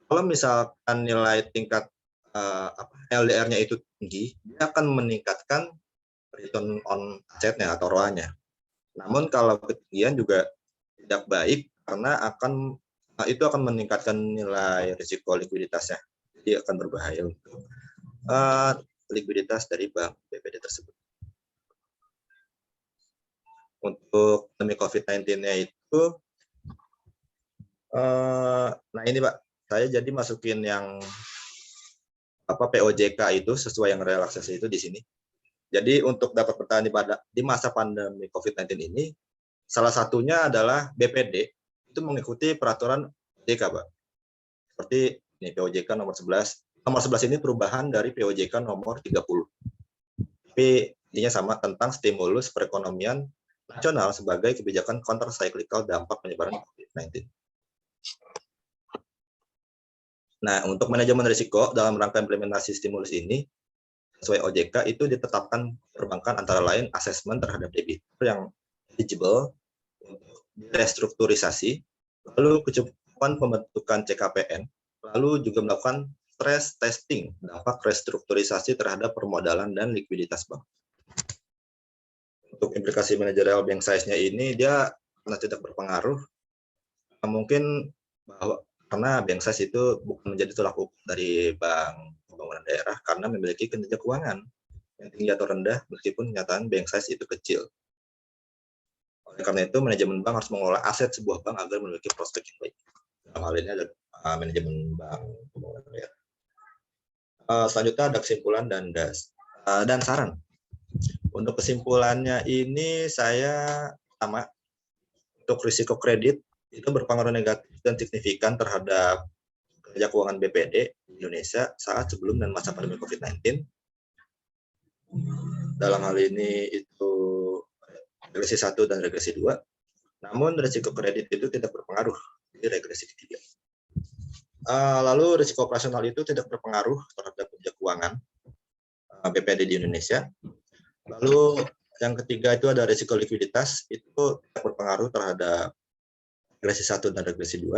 kalau misalkan nilai tingkat LDR-nya itu tinggi, dia akan meningkatkan return on asset-nya atau ROA-nya. Namun kalau ketinggian juga tidak baik karena itu akan meningkatkan nilai risiko likuiditasnya. Jadi akan berbahaya untuk likuiditas dari bank BPD tersebut. Untuk pandemi COVID-19-nya itu, nah ini, Pak, saya jadi masukin yang POJK itu sesuai yang relaksasi itu di sini. Jadi untuk dapat bertahan di masa pandemi COVID-19 ini, salah satunya adalah BPD itu mengikuti peraturan OJK, Pak. Seperti ini POJK nomor 11. Nomor 11 ini perubahan dari POJK nomor 30. Tapi intinya sama, tentang stimulus perekonomian nasional sebagai kebijakan counter cyclical dampak penyebaran COVID-19. Nah, untuk manajemen risiko dalam rangka implementasi stimulus ini, sesuai OJK itu ditetapkan perbankan antara lain asesmen terhadap debitur yang eligible untuk restrukturisasi, lalu kecukupan pembentukan CKPN, lalu juga melakukan stress testing dampak restrukturisasi terhadap permodalan dan likuiditas bank. Untuk implikasi manajerial bank size-nya ini dia tidak berpengaruh, mungkin bahwa karena bank size itu bukan menjadi tolak ukur dari bank pembangunan daerah karena memiliki kinerja keuangan yang tinggi atau rendah meskipun kenyataan bank size itu kecil. Oleh karena itu manajemen bank harus mengelola aset sebuah bank agar memiliki prospek yang baik. Dalam hal ini ada manajemen bank pembangunan daerah. Selanjutnya ada kesimpulan dan saran. Untuk kesimpulannya ini saya pertama, untuk risiko kredit itu berpengaruh negatif dan signifikan terhadap kinerja keuangan BPD di Indonesia saat sebelum dan masa pandemi COVID-19. Dalam hal ini itu regresi 1 dan regresi 2. Namun risiko kredit itu tidak berpengaruh di regresi ketiga. Lalu risiko operasional itu tidak berpengaruh terhadap kinerja keuangan BPD di Indonesia. Lalu yang ketiga itu ada risiko likuiditas, itu tidak berpengaruh terhadap regresi 1 dan regresi 2.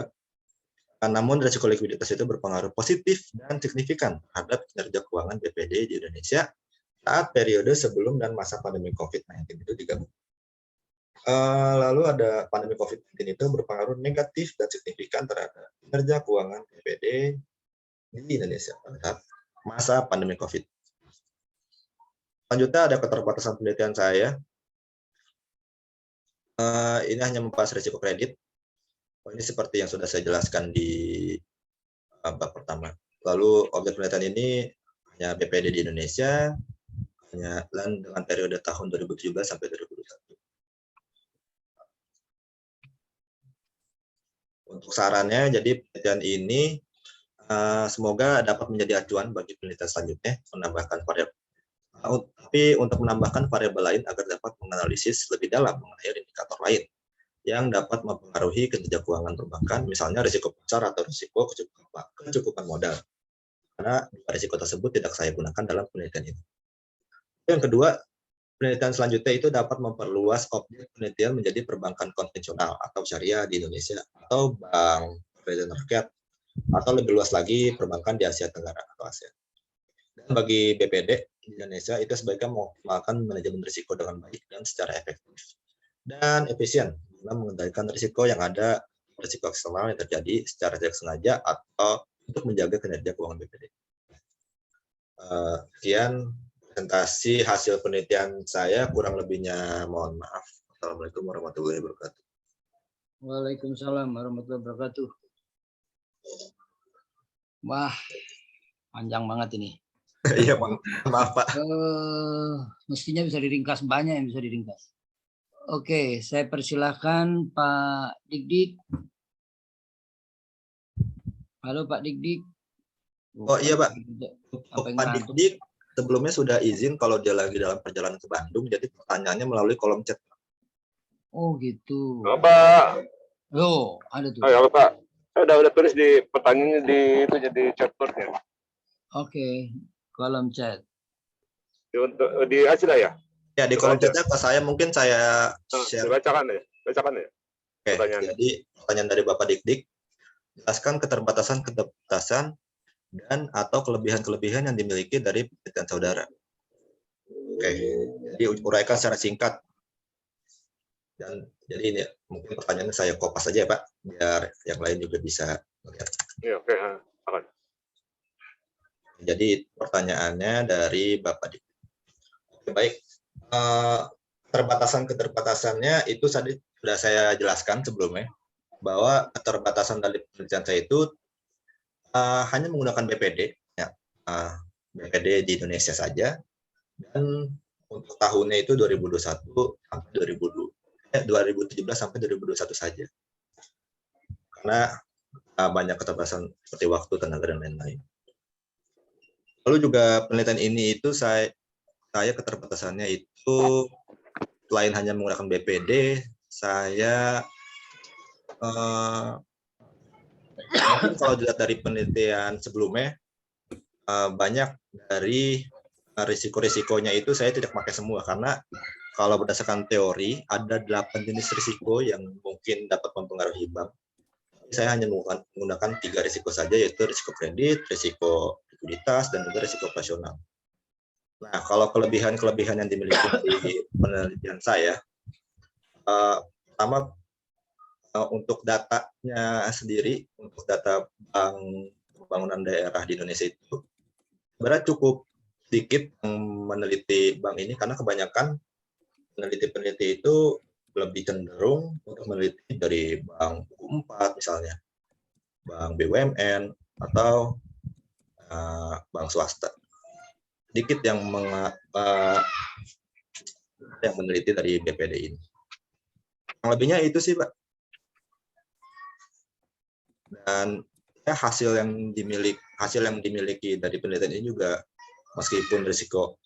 Namun risiko likuiditas itu berpengaruh positif dan signifikan terhadap kinerja keuangan BPD di Indonesia saat periode sebelum dan masa pandemi COVID-19 itu digabung. Lalu ada pandemi COVID-19 itu berpengaruh negatif dan signifikan terhadap kinerja keuangan BPD di Indonesia pada masa pandemi COVID. Selanjutnya ada keterbatasan penelitian saya. Ini hanya membahas risiko kredit. Ini seperti yang sudah saya jelaskan di bab pertama. Lalu objek penelitian ini hanya BPD di Indonesia, hanya dengan periode tahun 2017 sampai 2021. Untuk sarannya, jadi penelitian ini semoga dapat menjadi acuan bagi penelitian selanjutnya, menambahkan variabel. Tapi untuk menambahkan variabel lain agar dapat menganalisis lebih dalam mengenai indikator lain yang dapat mempengaruhi kinerja keuangan perbankan, misalnya risiko pasar atau risiko kecukupan modal. Karena risiko tersebut tidak saya gunakan dalam penelitian ini. Yang kedua, penelitian selanjutnya itu dapat memperluas objek penelitian menjadi perbankan konvensional atau syariah di Indonesia atau bank kredit rakyat, atau lebih luas lagi perbankan di Asia Tenggara atau ASEAN. Dan bagi BPD di Indonesia itu sebaiknya mengoptimalkan manajemen risiko dengan baik dan secara efektif dan efisien dalam mengendalikan risiko yang ada, risiko eksternal yang terjadi secara tidak sengaja atau untuk menjaga kinerja keuangan BPD. Sekian presentasi hasil penelitian saya, kurang lebihnya mohon maaf. Assalamualaikum warahmatullahi wabarakatuh. Waalaikumsalam warahmatullahi wabarakatuh. Wah, panjang banget ini. Iya, maaf Pak. Mestinya bisa diringkas, banyak yang bisa diringkas. Oke, saya persilahkan Pak Dik-Dik. Halo Pak Dik-Dik. Oh iya Pak, untuk Pak Dik-Dik sebelumnya sudah izin kalau dia lagi dalam perjalanan ke Bandung, jadi pertanyaannya melalui kolom chat. Oh gitu. Halo Pak. Oh, ada tuh. Halo Pak. Saya udah tulis di pertanyaannya di itu jadi chatboardnya. Oke, kolom chat. Di Asila ya? Ya, di kolom chatnya ke saya, mungkin saya share. Bacakan ya. Oke, jadi pertanyaan dari Bapak Dik-Dik, jelaskan keterbatasan dan atau kelebihan-kelebihan yang dimiliki dari penelitian saudara. Oke, jadi uraikan secara singkat. Dan jadi ini mungkin pertanyaannya saya kopas aja ya Pak, biar yang lain juga bisa melihat. Iya, oke. Akan. Jadi pertanyaannya dari Bapak Dik. Oke, baik. Keterbatasannya itu tadi sudah saya jelaskan sebelumnya, bahwa keterbatasan dari penelitian saya itu hanya menggunakan BPD, ya, BPD di Indonesia saja, dan untuk tahunnya itu 2021 sampai 2017 sampai 2021 saja. Karena banyak keterbatasan seperti waktu, tenaga, dan lain-lain. Lalu juga penelitian ini itu saya keterbatasannya itu selain hanya menggunakan BPD, saya mungkin kalau dilihat dari penelitian sebelumnya, banyak dari risiko-risikonya itu saya tidak pakai semua, karena kalau berdasarkan teori ada 8 jenis risiko yang mungkin dapat mempengaruhi bank. Saya hanya menggunakan 3 risiko saja, yaitu risiko kredit, risiko likuiditas, dan juga risiko operasional. Nah, kalau kelebihan-kelebihan yang dimiliki di penelitian saya, pertama untuk datanya sendiri, untuk data bank pembangunan daerah di Indonesia itu sebenarnya cukup sedikit meneliti bank ini, karena kebanyakan peneliti-peneliti itu lebih cenderung untuk meneliti dari bank buku 4 misalnya, bank BUMN, atau bank swasta. Sedikit yang meneliti dari BPD ini. Yang lebihnya itu sih, Pak. Dan hasil yang dimiliki dari penelitian ini juga, meskipun risiko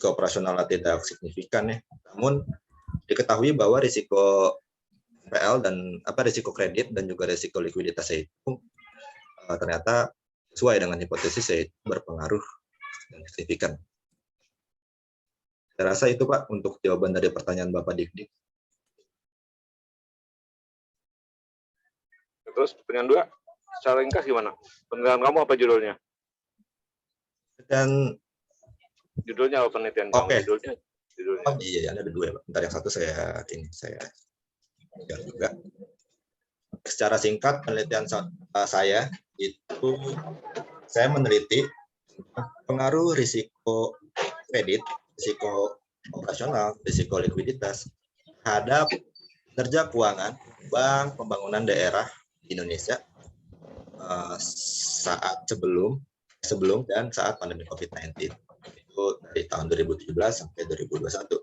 operasional tidak signifikan ya, namun diketahui bahwa risiko NPL dan risiko kredit dan juga risiko likuiditas itu ternyata sesuai dengan hipotesis, yaitu berpengaruh dan signifikan. Saya rasa itu, Pak, untuk jawaban dari pertanyaan Bapak Dik-Dik. Terus pertanyaan 2, secara ringkas gimana? Penelitian kamu apa judulnya? Dan Judulnya apa penelitian kamu? Oke. Judulnya. Oh iya, ada 2 ya, Pak. Bentar, yang satu saya share juga. Secara singkat, penelitian saya itu saya meneliti pengaruh risiko kredit, risiko operasional, risiko likuiditas terhadap kinerja keuangan bank pembangunan daerah di Indonesia saat sebelum dan saat pandemi COVID-19. Itu dari tahun 2017 sampai 2021.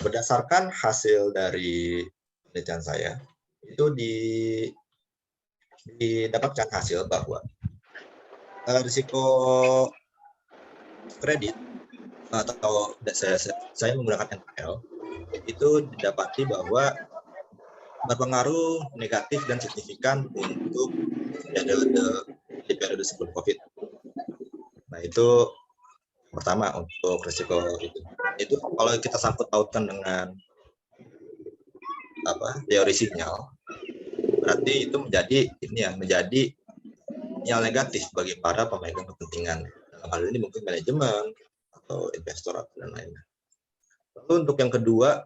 Berdasarkan hasil dari penelitian saya, itu didapatkan hasil bahwa risiko kredit atau saya menggunakan NPL itu didapati bahwa berpengaruh negatif dan signifikan untuk di periode sebelum COVID. Nah, itu pertama untuk risiko itu kalau kita sangkut pautkan dengan teori sinyal, berarti itu menjadi sinyal negatif bagi para pemegang kepentingan. Dalam hal ini mungkin manajemen atau investor dan lainnya. Lalu untuk yang kedua,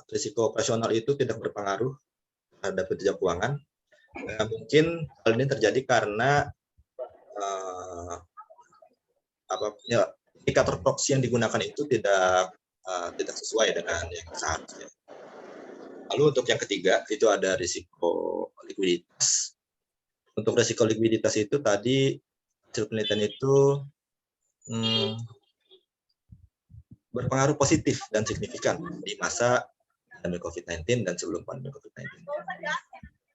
risiko operasional itu tidak berpengaruh terhadap kinerja keuangan. Mungkin hal ini terjadi karena indikator proxy yang digunakan itu tidak sesuai dengan yang seharusnya. Lalu untuk yang ketiga itu ada risiko likuiditas. Untuk risiko likuiditas itu tadi hasil penelitian itu berpengaruh positif dan signifikan di masa pandemi COVID-19 dan sebelum pandemi COVID-19.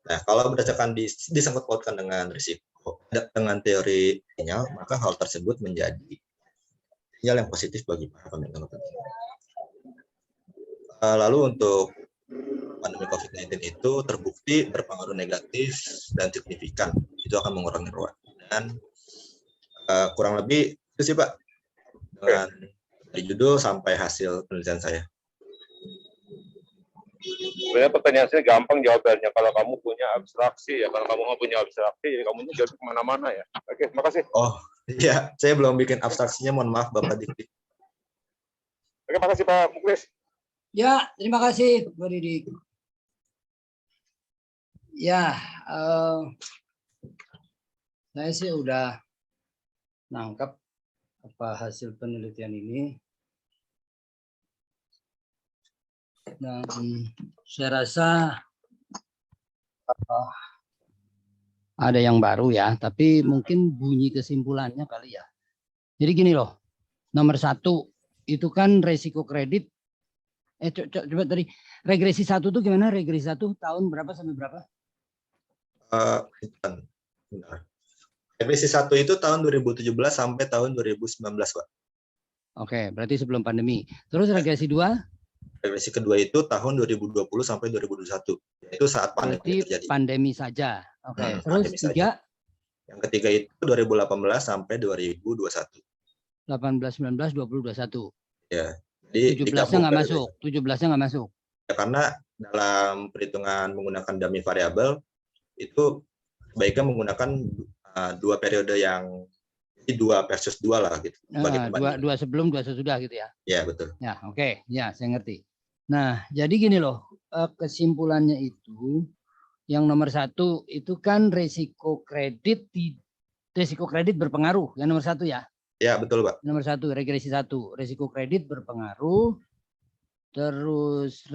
Nah, kalau berdasarkan disangkut pautkan dengan risiko dengan teori sinyal, maka hal tersebut menjadi sinyal yang positif bagi para pemegang kepentingan. Lalu untuk pandemi COVID-19 itu terbukti berpengaruh negatif dan signifikan. Itu akan mengurangi ROA. Dan kurang lebih itu sih, Pak, dengan dari judul sampai hasil penelitian saya. Sebenarnya pertanyaan saya gampang jawabannya kalau kamu punya abstraksi ya. Kalau kamu nggak punya abstraksi, jadi kamu jawab kemana-mana ya. Oke, makasih. Oh iya, saya belum bikin abstraksinya, mohon maaf Bapak Dik-Dik. Oke, makasih Pak Muklis. Ya, terima kasih Bu Didik. Ya, saya sih udah nangkap apa hasil penelitian ini. Dan saya rasa ada yang baru ya, tapi mungkin bunyi kesimpulannya kali ya. Jadi gini loh, nomor 1 itu kan resiko kredit. Coba tadi regresi 1 tuh gimana? Regresi 1 tahun berapa sampai berapa? Bentar. Regresi 1 itu tahun 2017 sampai tahun 2019, Pak. Oke, berarti sebelum pandemi. Terus regresi 2? Regresi kedua itu tahun 2020 sampai 2021. Itu saat pandemi Berarti terjadi. pandemi saja. Oke, terus Pandemi saja. 3? Yang ketiga itu 2018 sampai 2021. 18, 19, 20, 21. Ya. Jadi 17-nya nggak masuk. 17-nya nggak masuk. Ya, karena dalam perhitungan menggunakan dummy variabel itu baiknya menggunakan 2 periode yang 2 versus 2 lah gitu. Dua sebelum, 2 sesudah gitu ya. Ya, betul. Ya, oke. Ya, saya ngerti. Nah, jadi gini loh, kesimpulannya itu yang nomor 1 itu kan risiko kredit berpengaruh. Yang nomor 1 ya. Ya, betul, Pak. Nomor 1, regresi 1, risiko kredit berpengaruh. Terus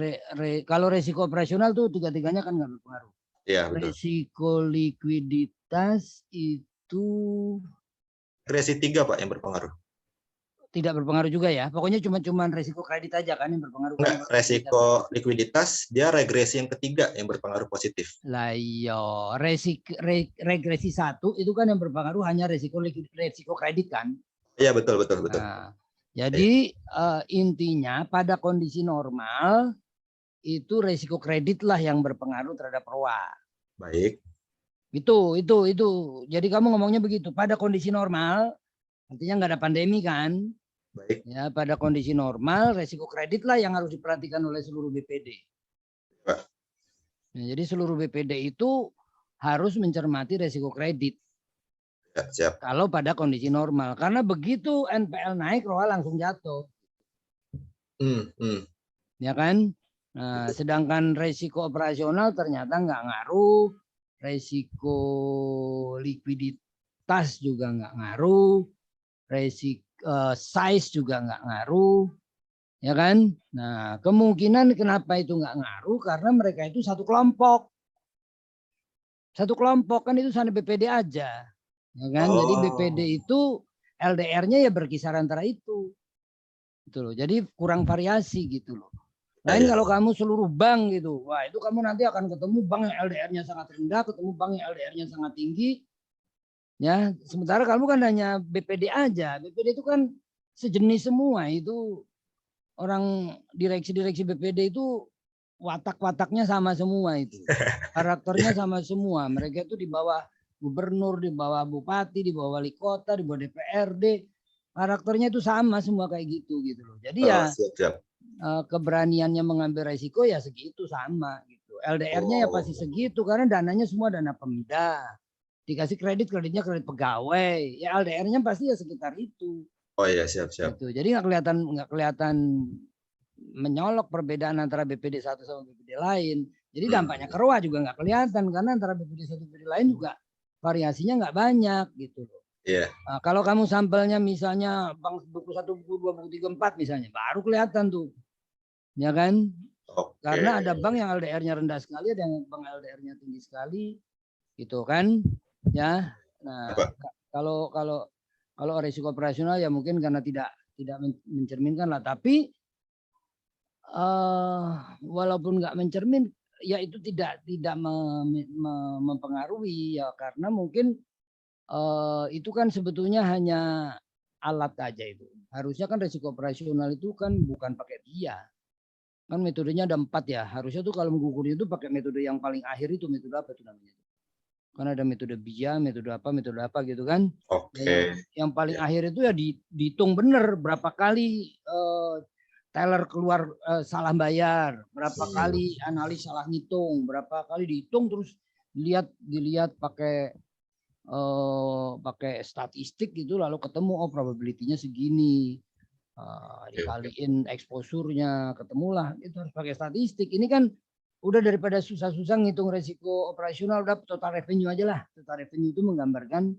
kalau risiko operasional tuh 3-tiganya kan nggak berpengaruh. Ya, betul. Risiko likuiditas itu Regresi 3, Pak, yang berpengaruh. tidak berpengaruh juga ya. Pokoknya cuma risiko kredit aja kan yang berpengaruh. Enggak, resiko likuiditas dia regresi yang ketiga yang berpengaruh positif. Lah iya, regresi 1 itu kan yang berpengaruh hanya risiko kredit kan. Iya, betul. Nah, jadi intinya pada kondisi normal itu risiko kredit lah yang berpengaruh terhadap ROA. Baik. Itu. Jadi kamu ngomongnya begitu. Pada kondisi normal, artinya nggak ada pandemi kan? Baik. Ya, pada kondisi normal, risiko kredit lah yang harus diperhatikan oleh seluruh BPD. Pak. Nah, jadi seluruh BPD itu harus mencermati risiko kredit. Ya, siap. Kalau pada kondisi normal, karena begitu NPL naik, ROA langsung jatuh. Ya kan? Nah, sedangkan risiko operasional ternyata nggak ngaruh, risiko likuiditas juga nggak ngaruh, risiko size juga nggak ngaruh, ya kan? Nah, kemungkinan kenapa itu nggak ngaruh karena mereka itu satu kelompok kan itu sana BPD aja. Ya kan? Jadi BPD itu LDR-nya ya berkisar antara itu. Gitu loh. Jadi kurang variasi gitu loh. Lain kalau kamu seluruh bank gitu. Wah, itu kamu nanti akan ketemu bank yang LDR-nya sangat rendah, ketemu bank yang LDR-nya sangat tinggi. Ya, sementara kamu kan hanya BPD aja. BPD itu kan sejenis semua. Itu orang direksi-direksi BPD itu watak-wataknya sama semua itu. Karakternya sama semua. Mereka itu di bawah gubernur, di bawah bupati, di bawah wali kota, di bawah DPRD, karakternya itu sama semua kayak gitu loh. Jadi siap. Keberaniannya mengambil resiko ya segitu sama gitu. LDR-nya ya pasti segitu karena dananya semua dana Pemda. Dikasih kreditnya kredit pegawai, ya LDR-nya pasti ya sekitar itu. Oh iya, siap. Gitu. Jadi nggak kelihatan menyolok perbedaan antara BPD 1 sama BPD lain. Jadi dampaknya ke ROA juga nggak kelihatan karena antara BPD 1 dan BPD lain juga variasinya nggak banyak gitu loh. Iya. Nah, kalau kamu sampelnya misalnya bank buku 1, buku 2, buku 3, 4 misalnya, baru kelihatan tuh. Ya kan? Oke. Karena ada bank yang LDR-nya rendah sekali, ada yang bank LDR-nya tinggi sekali. Gitu kan? Ya. Nah, kalau risiko operasional ya mungkin karena tidak mencerminkan lah, tapi walaupun nggak mencermin ya itu tidak mempengaruhi ya karena mungkin itu kan sebetulnya hanya alat aja itu. Harusnya kan risiko operasional itu kan bukan pakai dia. Kan metodenya ada 4 ya. Harusnya tuh kalau mengukur itu pakai metode yang paling akhir itu, metode apa itu namanya? Kan ada metode BIA, metode apa gitu kan. Oke. Yang paling akhir itu ya dihitung bener berapa kali teller keluar salah bayar, berapa kali analis salah ngitung, berapa kali dihitung terus dilihat pakai statistik gitu lalu ketemu probability-nya segini. Dikaliin exposure-nya ketemulah itu harus pakai statistik. Ini kan udah daripada susah-susah ngitung resiko operasional udah total revenue aja lah. Total revenue itu menggambarkan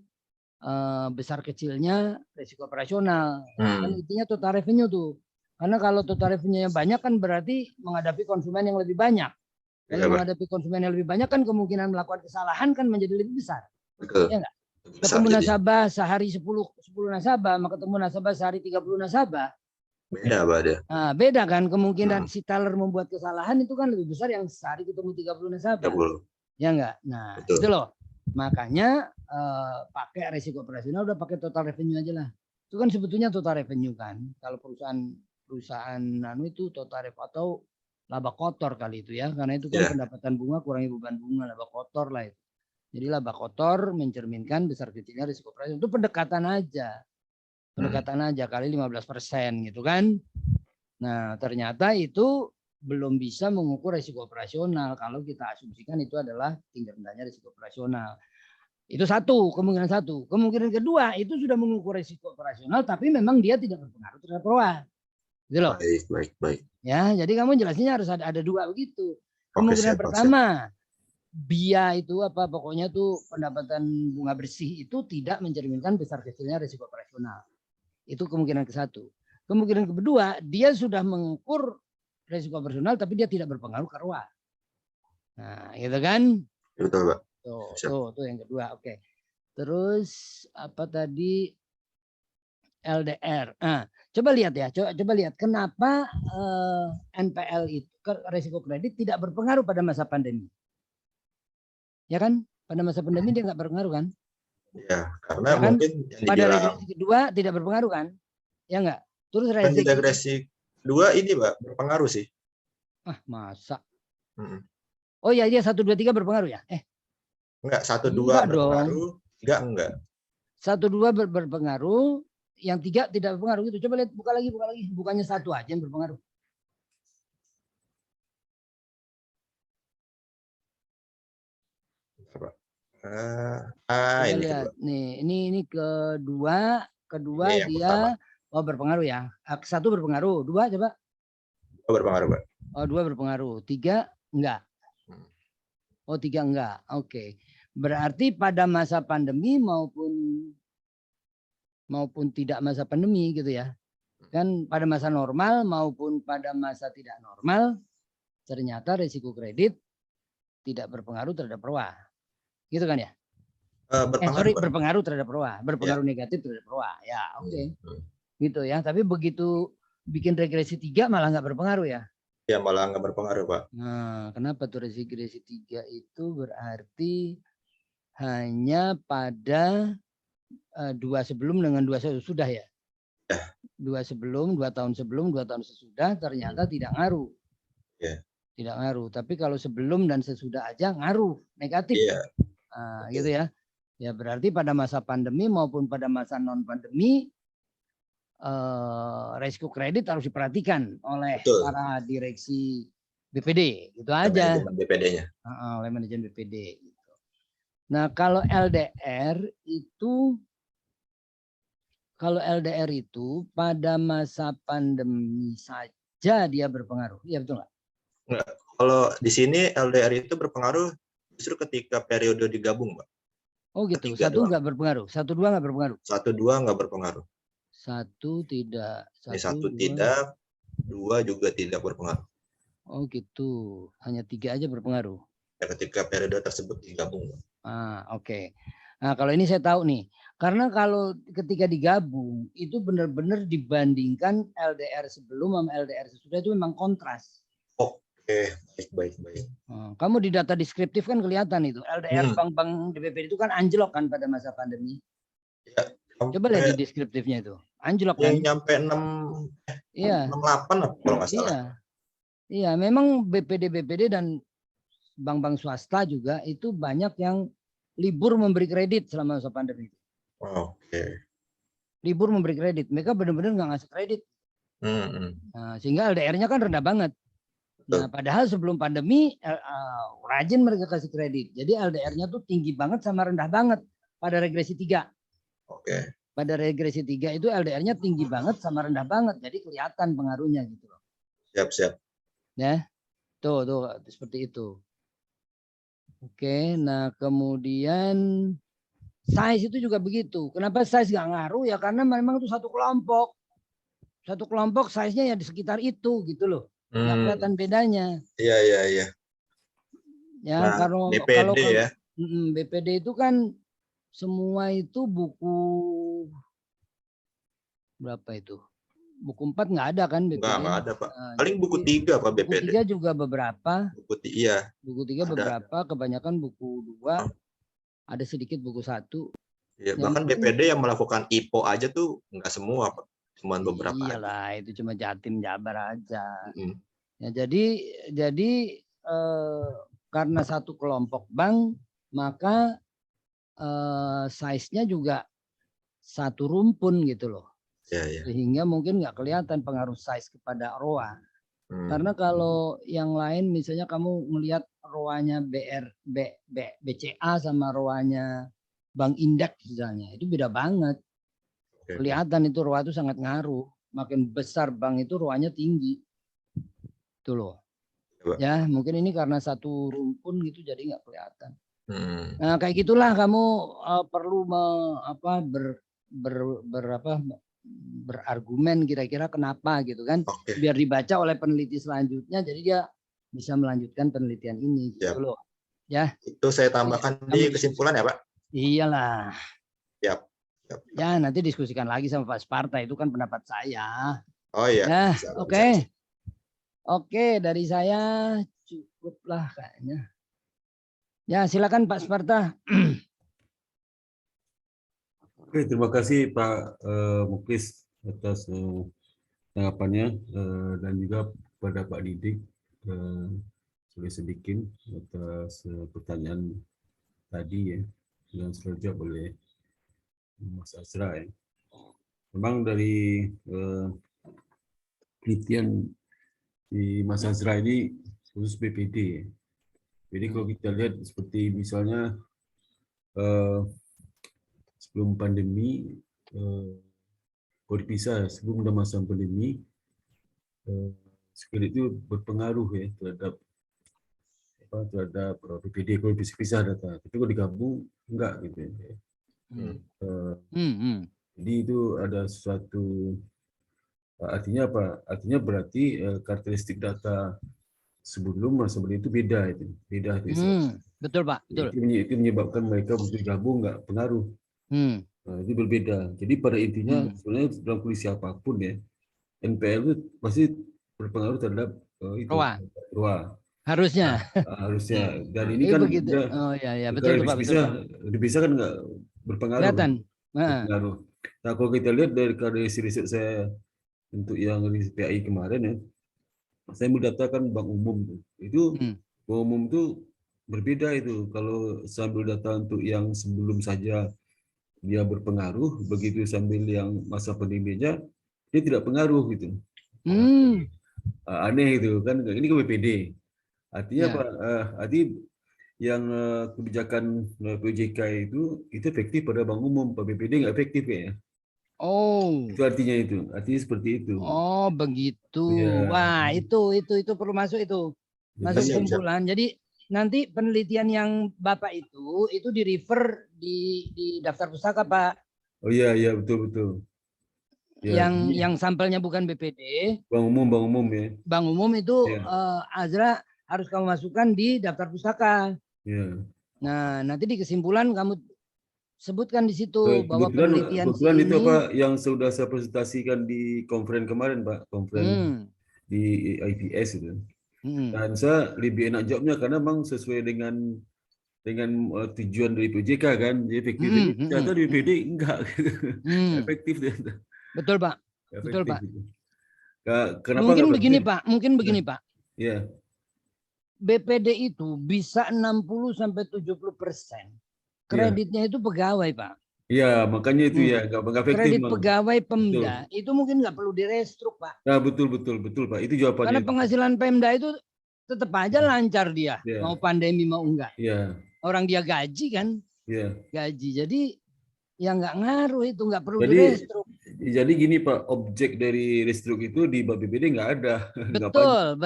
besar kecilnya resiko operasional. Kan intinya total revenue tuh. Karena kalau total revenue-nya banyak kan berarti menghadapi konsumen yang lebih banyak. Kalau menghadapi konsumen yang lebih banyak kan kemungkinan melakukan kesalahan kan menjadi lebih besar. Betul. Ya enggak? Ketemu nasabah sehari 10 nasabah, sama ketemu nasabah sehari 30 nasabah. Beda, Pak, dia. Nah, beda kan kemungkinan Hmm. si teller membuat kesalahan itu kan lebih besar yang sehari ketemu 30 nasabah. 30. Ya enggak? Nah, Betul. itu loh. Makanya pakai resiko operasional udah pakai total revenue aja lah. Itu kan sebetulnya total revenue kan. Kalau perusahaan itu total revenue atau laba kotor kali itu ya. Karena itu kan Iya. pendapatan bunga kurangi beban bunga, laba kotor lah itu. Jadi laba kotor mencerminkan besar kecilnya risiko operasional. Itu pendekatan aja. Pendekatan aja kali 15% gitu kan. Nah, ternyata itu belum bisa mengukur risiko operasional kalau kita asumsikan itu adalah tingkat rendahnya risiko operasional. Itu satu, kemungkinan satu. Kemungkinan kedua itu sudah mengukur risiko operasional tapi memang dia tidak berpengaruh terhadap ROA. Gitu loh. Baik. Ya, jadi kamu jelasnya harus ada dua begitu. Oke, Kemungkinan siap, Pak, pertama, BIA itu apa pokoknya tuh pendapatan bunga bersih itu tidak mencerminkan besar kecilnya risiko operasional. Itu kemungkinan ke satu. Kemungkinan kedua, dia sudah mengukur risiko operasional tapi dia tidak berpengaruh ke ROA. Nah, gitu kan? Betul, Pak. Tuh yang kedua. Oke. Terus apa tadi LDR. Nah, coba lihat ya. Coba lihat kenapa NPL itu risiko kredit tidak berpengaruh pada masa pandemi. Ya kan? Pada masa pandemi dia nggak berpengaruh kan? Ya, karena Ya kan? mungkin yang Pada dibilang regresi kedua tidak berpengaruh kan? Ya enggak? Terus kan di regresi 2 ini, Pak, berpengaruh sih. Masa? Hmm. Oh iya, dia 1, 2, 3 berpengaruh ya? Enggak, 1, 2 Enggak berpengaruh, 3 enggak. 1, 2 berpengaruh, yang 3 tidak berpengaruh gitu. Coba lihat, buka lagi. Bukannya 1 aja yang berpengaruh. Coba Ini lihat. kedua. Nih, ini kedua Ini yang dia pertama. berpengaruh ya. 1 berpengaruh, 2 coba. Berpengaruh, Pak. 2 berpengaruh, 3 enggak. 3 enggak. Oke. Berarti pada masa pandemi maupun tidak masa pandemi gitu ya. Kan pada masa normal maupun pada masa tidak normal ternyata risiko kredit tidak berpengaruh terhadap ROA. Gitu kan ya? Berpengaruh terhadap ROA, berpengaruh negatif terhadap ROA. Ya, oke. Gitu ya. Tapi begitu bikin regresi 3 malah nggak berpengaruh ya. Ya, malah nggak berpengaruh, Pak. Nah, kenapa tuh regresi 3 itu berarti hanya pada 2 sebelum dengan 2 sesudah ya? 2 sebelum, 2 tahun sebelum, 2 tahun sesudah ternyata tidak ngaruh. Tidak ngaruh. Tapi kalau sebelum dan sesudah aja ngaruh, negatif. Nah, gitu ya. Ya berarti pada masa pandemi maupun pada masa non pandemi resiko kredit harus diperhatikan oleh para direksi BPD, gitu aja. Manajemen BPD-nya. Oleh manajemen BPD. Gitu. Nah kalau LDR itu pada masa pandemi saja dia berpengaruh, iya betul nggak? Enggak. Kalau di sini LDR itu berpengaruh justru ketika periode digabung, Pak. Oh gitu. 1 nggak berpengaruh, 1, 2 nggak berpengaruh. 1, 2 nggak berpengaruh. 1 tidak. 1 tidak, 2 juga tidak berpengaruh. Oh gitu. Hanya 3 aja berpengaruh. Ya, ketika periode tersebut digabung. Oke. Nah kalau ini saya tahu nih. Karena kalau ketika digabung itu benar-benar dibandingkan LDR sebelum sama LDR sesudah itu memang kontras. Oke, baik. Kamu di data deskriptif kan kelihatan itu. LDR bank-bank di BPD itu kan anjlok kan pada masa pandemi. Ya, coba lihat di deskriptifnya itu. Anjlok kan. Yang nyampe 68 kalau nggak salah. Iya, memang BPD dan bank-bank swasta juga itu banyak yang libur memberi kredit selama masa pandemi. Oke. Libur memberi kredit. Mereka benar-benar nggak ngasih kredit. Nah, sehingga LDR-nya kan rendah banget. Nah, padahal sebelum pandemi rajin mereka kasih kredit. Jadi LDR-nya tuh tinggi banget sama rendah banget pada regresi 3. Oke. Pada regresi 3 itu LDR-nya tinggi banget sama rendah banget. Jadi kelihatan pengaruhnya gitu loh. Siap. Ya. Tuh seperti itu. Oke, nah kemudian size itu juga begitu. Kenapa size nggak ngaruh? Ya karena memang itu satu kelompok. Satu kelompok size-nya ya di sekitar itu gitu loh. Nggak kelihatan bedanya. Iya. Ya, nah, kalau ya. BPD itu kan semua itu buku berapa itu? buku 4 nggak ada kan BPD? Nggak ada Pak. Nah, Paling buku jadi 3 Pak buku BPD. 3 juga beberapa, Iya. buku 3 Ada. beberapa, kebanyakan buku 2, ada sedikit buku 1. Iya, Yang bahkan penting- BPD yang melakukan IPO aja tuh nggak semua Pak. Cuma beberapa aja. Iyalah, itu cuma Jatim Jabar aja. Mm. Ya, jadi karena satu kelompok bank, maka size-nya juga satu rumpun gitu loh. Iya, iya. Sehingga mungkin nggak kelihatan pengaruh size kepada ROA. Hmm. Karena kalau yang lain misalnya kamu melihat ROA-nya BCA sama ROA-nya Bank Indeks misalnya, itu beda banget. Oke. Kelihatan itu ROA itu sangat ngaruh. Makin besar bank itu ROA-nya tinggi. Itu loh. Coba. Ya, mungkin ini karena satu rumpun gitu jadi nggak kelihatan. Hmm. Nah, kayak gitulah kamu perlu berargumen kira-kira kenapa gitu kan. Oke. Biar dibaca oleh peneliti selanjutnya jadi dia bisa melanjutkan penelitian ini gitu Siap. loh. Ya. Itu saya tambahkan di kesimpulan ya Pak. Iyalah. Siap. Ya, nanti diskusikan lagi sama Pak Sparta, itu kan pendapat saya. Oh iya. Ya, Bisa, oke. bisa. Oke, dari saya cukuplah kayaknya. Ya, silakan Pak Sparta. Oke, terima kasih Pak Muklis atas tanggapannya dan juga kepada Pak Didik sedikit atas pertanyaan tadi ya yang sudah dijawab oleh Mas Azra ya. Memang dari penelitian di Mas Azra ini khusus BPD ya. Jadi kalau kita lihat seperti misalnya sebelum pandemi, kalau dipisah sebelum ada masa pandemi, sekali itu berpengaruh ya terhadap BPD kalau pisah data. Tapi kalau digabung enggak gitu ya. Jadi itu ada suatu artinya apa? Artinya berarti karakteristik data sebelum masa pandemi itu beda itu. Betul Pak, betul. Itu menyebabkan mereka bergabung enggak pengaruh. Itu berbeda. Jadi pada intinya sebenarnya dalam kondisi apapun ya, NPL itu pasti berpengaruh terhadap ROA. Harusnya. Harusnya. Dan ini kan begitu. Oh ya, betul Pak, betul Pak. Dipisah kan nggak berpengaruh. Kelihatan. Berpengaruh. Nah kalau kita lihat dari riset saya untuk yang di PAI kemarin ya, saya mendatakan bank umum itu bank umum itu berbeda itu. Kalau sambil data untuk yang sebelum saja dia berpengaruh, begitu sambil yang masa pandeminya dia tidak pengaruh gitu. Aneh itu kan, ini ke BPD. Artinya apa? Artinya yang kebijakan PJK itu efektif pada bank umum, Pak BPD nggak efektif ya. Itu artinya itu, artinya seperti itu. Oh begitu. Ya. Wah itu perlu masuk itu, masuk kesimpulan. Jadi nanti penelitian yang Bapak itu di refer di daftar pustaka Pak. Oh iya betul. Ya, yang sampelnya bukan BPD. Bank umum ya. Bank umum itu Azra harus kamu masukkan di daftar pustaka. Ya. Nah nanti di kesimpulan kamu sebutkan di situ bahwa penelitian kebetulan itu apa yang sudah saya presentasikan di konferen kemarin Pak, konferen di IPS itu. Dan saya lebih enak jawabnya karena memang sesuai dengan tujuan dari PJK kan, jadi efektif. Ternyata di BPD enggak efektif. Betul Pak. Efektif. Betul Pak. Kenapa mungkin begini Pak. Iya. BPD itu bisa 60-70%. Kreditnya itu pegawai Pak. Iya, makanya itu ya nggak efektif. Kredit pegawai Pemda itu mungkin nggak perlu direstruk Pak. Nah betul Pak, itu jawabannya. Karena penghasilan Pemda itu tetap aja lancar dia, mau pandemi mau enggak. Iya. Orang dia gaji kan. Iya. Gaji, jadi ya nggak ngaruh itu, nggak perlu direstruk. Jadi gini Pak, objek dari restruk itu di BPD nggak ada. Betul.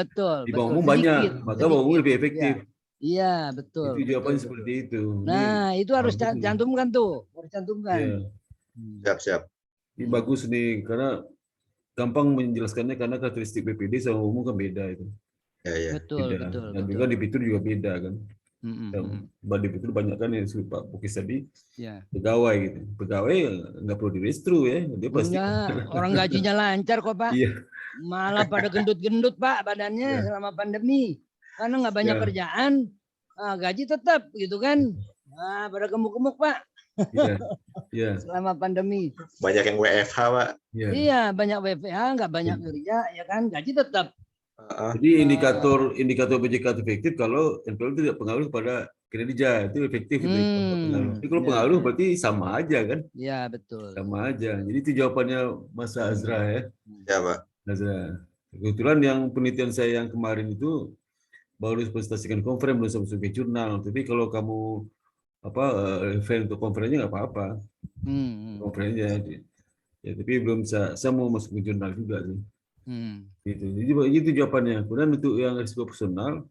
Di bank umum banyak, maka bank umum lebih efektif. Iya betul. Itu jawabannya seperti itu. Nah itu harus cantumkan tuh, harus cantumkan. Siap. Ini bagus nih karena gampang menjelaskannya karena karakteristik BPD sama umum kan beda itu. Ya. Betul. Dan juga di Fitur juga beda kan. Badip itu banyak kan yang Pak Bukis tadi Ya. pegawai gitu. Pegawai nggak perlu direstru ya, dia pasti. Enggak, orang gajinya lancar kok Pak. Iya. Malah pada gendut-gendut Pak badannya selama pandemi. Karena nggak banyak kerjaan, gaji tetap gitu kan. Nah, pada gemuk-gemuk Pak. Iya. Selama pandemi. Banyak yang WFH, Pak. Iya, banyak WFH, nggak banyak kerja, ya kan, gaji tetap. Jadi indikator BJK itu efektif kalau NPL itu tidak pengaruh pada kinerja, itu efektif. Tapi kalau pengaruh berarti sama aja kan? Iya, betul. Sama aja. Jadi itu jawabannya Mas Azra ya. Ya, Pak. Azra. Kebetulan yang penelitian saya yang kemarin itu baru presentasikan conference belum sampai jurnal. Tapi kalau kamu event untuk conference-nya nggak apa-apa. Conference-nya. Ya, tapi belum bisa. Saya mau masuk ke jurnal juga sih. Gitu. Jadi itu jawabannya. Kemudian untuk yang risiko personal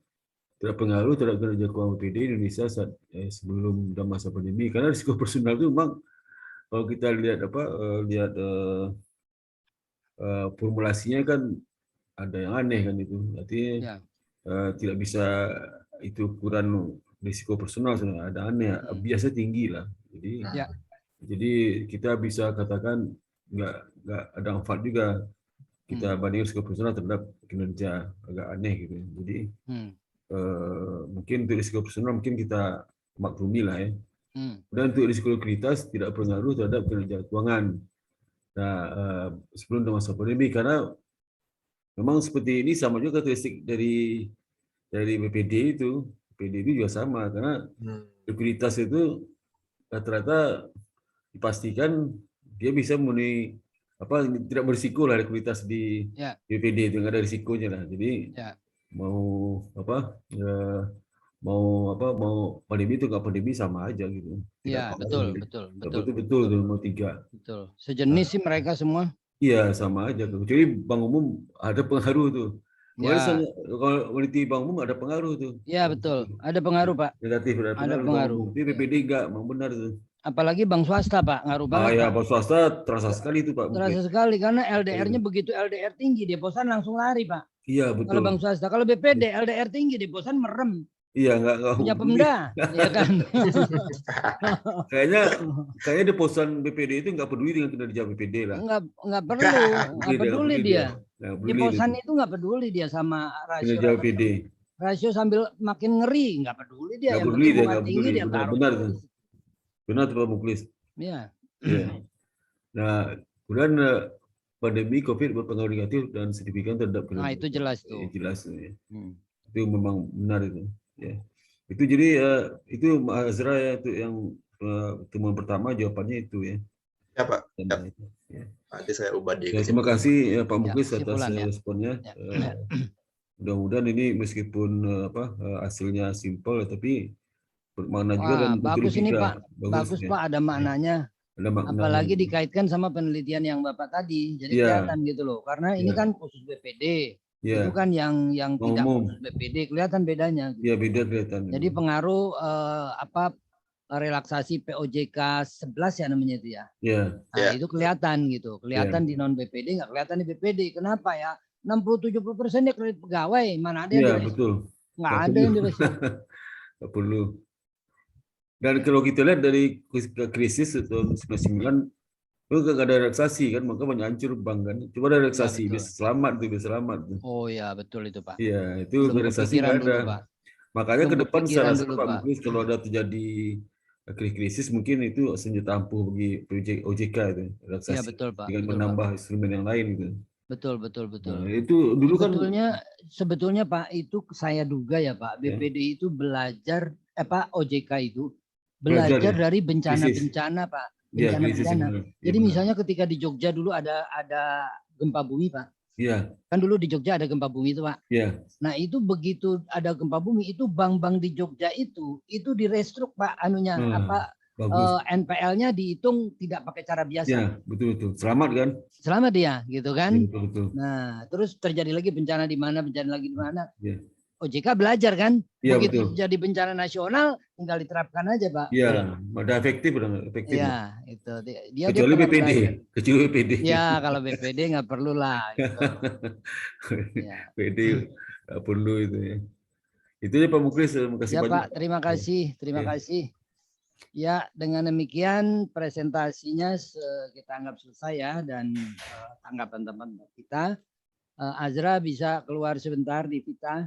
tidak pengaruh terhadap kinerja keuangan BPD Indonesia saat sebelum dan masa pandemi. Karena risiko personal itu memang kalau kita lihat formulasinya kan ada yang aneh kan itu. Artinya tidak bisa itu ukuran risiko personal ada aneh. Biasa tinggi lah. Jadi kita bisa katakan nggak ada manfaat juga. Kita bandingkan risiko personal terhadap kinerja, agak aneh gitu. Jadi mungkin untuk risiko personal mungkin kita maklumi lah ya. Dan untuk risiko likuiditas tidak berpengaruh terhadap kinerja keuangan. Nah, sebelum masa pandemi karena memang seperti ini sama juga karakteristik dari BPD itu. BPD itu juga sama karena likuiditas itu rata-rata dipastikan dia bisa memenuhi tidak berisiko lah likuiditas di BPD itu nggak ada risikonya lah. Jadi mau pandemi itu nggak pandemi sama aja gitu. Iya betul. Betul tuh mau tiga. Betul. Sejenis sih mereka semua. Iya sama aja. Kecuali bank umum ada pengaruh tuh. Kalau meneliti bank umum ada pengaruh tuh. Iya betul. Ada pengaruh Pak. Negatif ada pengaruh. Tapi BPD enggak, memang benar tuh. Apalagi bank swasta Pak, ngaruh banget. Ya bank swasta terasa sekali itu Pak. Terasa sekali karena LDR-nya begitu LDR tinggi deposan langsung lari Pak. Iya betul. Kalau bank swasta, kalau BPD LDR tinggi deposan merem. Iya nggak punya Pemda, ya kan? Kayaknya deposan BPD itu nggak peduli dengan kinerja BPD lah. Nggak peduli dia. Deposan itu nggak peduli dia sama rasio kinerja BPD. Rasio sambil makin ngeri, nggak peduli dia. Nggak peduli dia, benar tuh Pak Muklis. Iya. Nah, kemudian pandemi COVID berpengaruh negatif dan signifikan terhadap kinerja. Nah itu jelas tuh. Jelas ya. Itu memang benar itu. Ya. Itu jadi itu Mas Azra ya itu yang temuan pertama jawabannya itu ya. Ya Pak. Ya. Nanti saya ubah di. Terima kasih ya, Pak Muklis atas responnya. Mudah-mudahan ini meskipun hasilnya simpel tapi bermakna juga dan bagus ini juga. Bagus ya. Pak ada maknanya. Ada makna. Apalagi dikaitkan sama penelitian yang Bapak tadi. Jadi kelihatan gitu loh. Karena ini kan khusus BPD. Itu kan yang tidak khusus BPD kelihatan bedanya. Gitu. Iya beda kelihatan. Jadi pengaruh relaksasi POJK 11 ya namanya itu ya. Iya. Nah, itu kelihatan gitu. Kelihatan di non BPD nggak kelihatan di BPD. Kenapa ya? 60-70% dia kredit pegawai. Mana ada yang betul. Nggak ada yang direspon. Nggak perlu. Dan kalau kita lihat dari krisis tahun 99 itu nggak ada relaksasi kan, maka banyak hancur bank kan. Coba ada relaksasi, bisa selamat tuh. Oh ya betul itu Pak. Iya itu relaksasi nggak ada. Pak. Makanya ke depan saya rasa Pak Muklis kalau ada terjadi krisis mungkin itu senjata ampuh bagi OJK itu relaksasi. Iya betul Pak. Dengan menambah instrumen yang lain gitu. Betul. Nah, itu dulu sebetulnya Pak itu saya duga ya Pak BPD itu belajar OJK itu belajar dari bencana-bencana Pak. Bencana. Jadi misalnya ketika di Jogja dulu ada gempa bumi Pak. Iya. Kan dulu di Jogja ada gempa bumi itu Pak. Iya. Nah itu begitu ada gempa bumi itu bank-bank di Jogja itu direstruk Pak anunya NPL-nya dihitung tidak pakai cara biasa. Iya betul. Selamat kan? Selamat dia gitu kan. Ya, betul. Nah terus terjadi lagi bencana di mana lagi di mana. Iya. OJK belajar kan, ya, begitu betul. jadi bencana nasional tinggal diterapkan aja Pak. Iya, ada efektif. Iya, itu dia. Kecuali BPD. Ya kalau BPD nggak perlu lah. Gitu. BPD nggak perlu itu ya. Itu ya Pak Muklis, terima kasih Ya banyak. Pak, terima kasih, terima Oke. kasih. Ya, dengan demikian presentasinya kita anggap selesai ya, dan tanggapan teman-teman kita. Azra bisa keluar sebentar di Vita.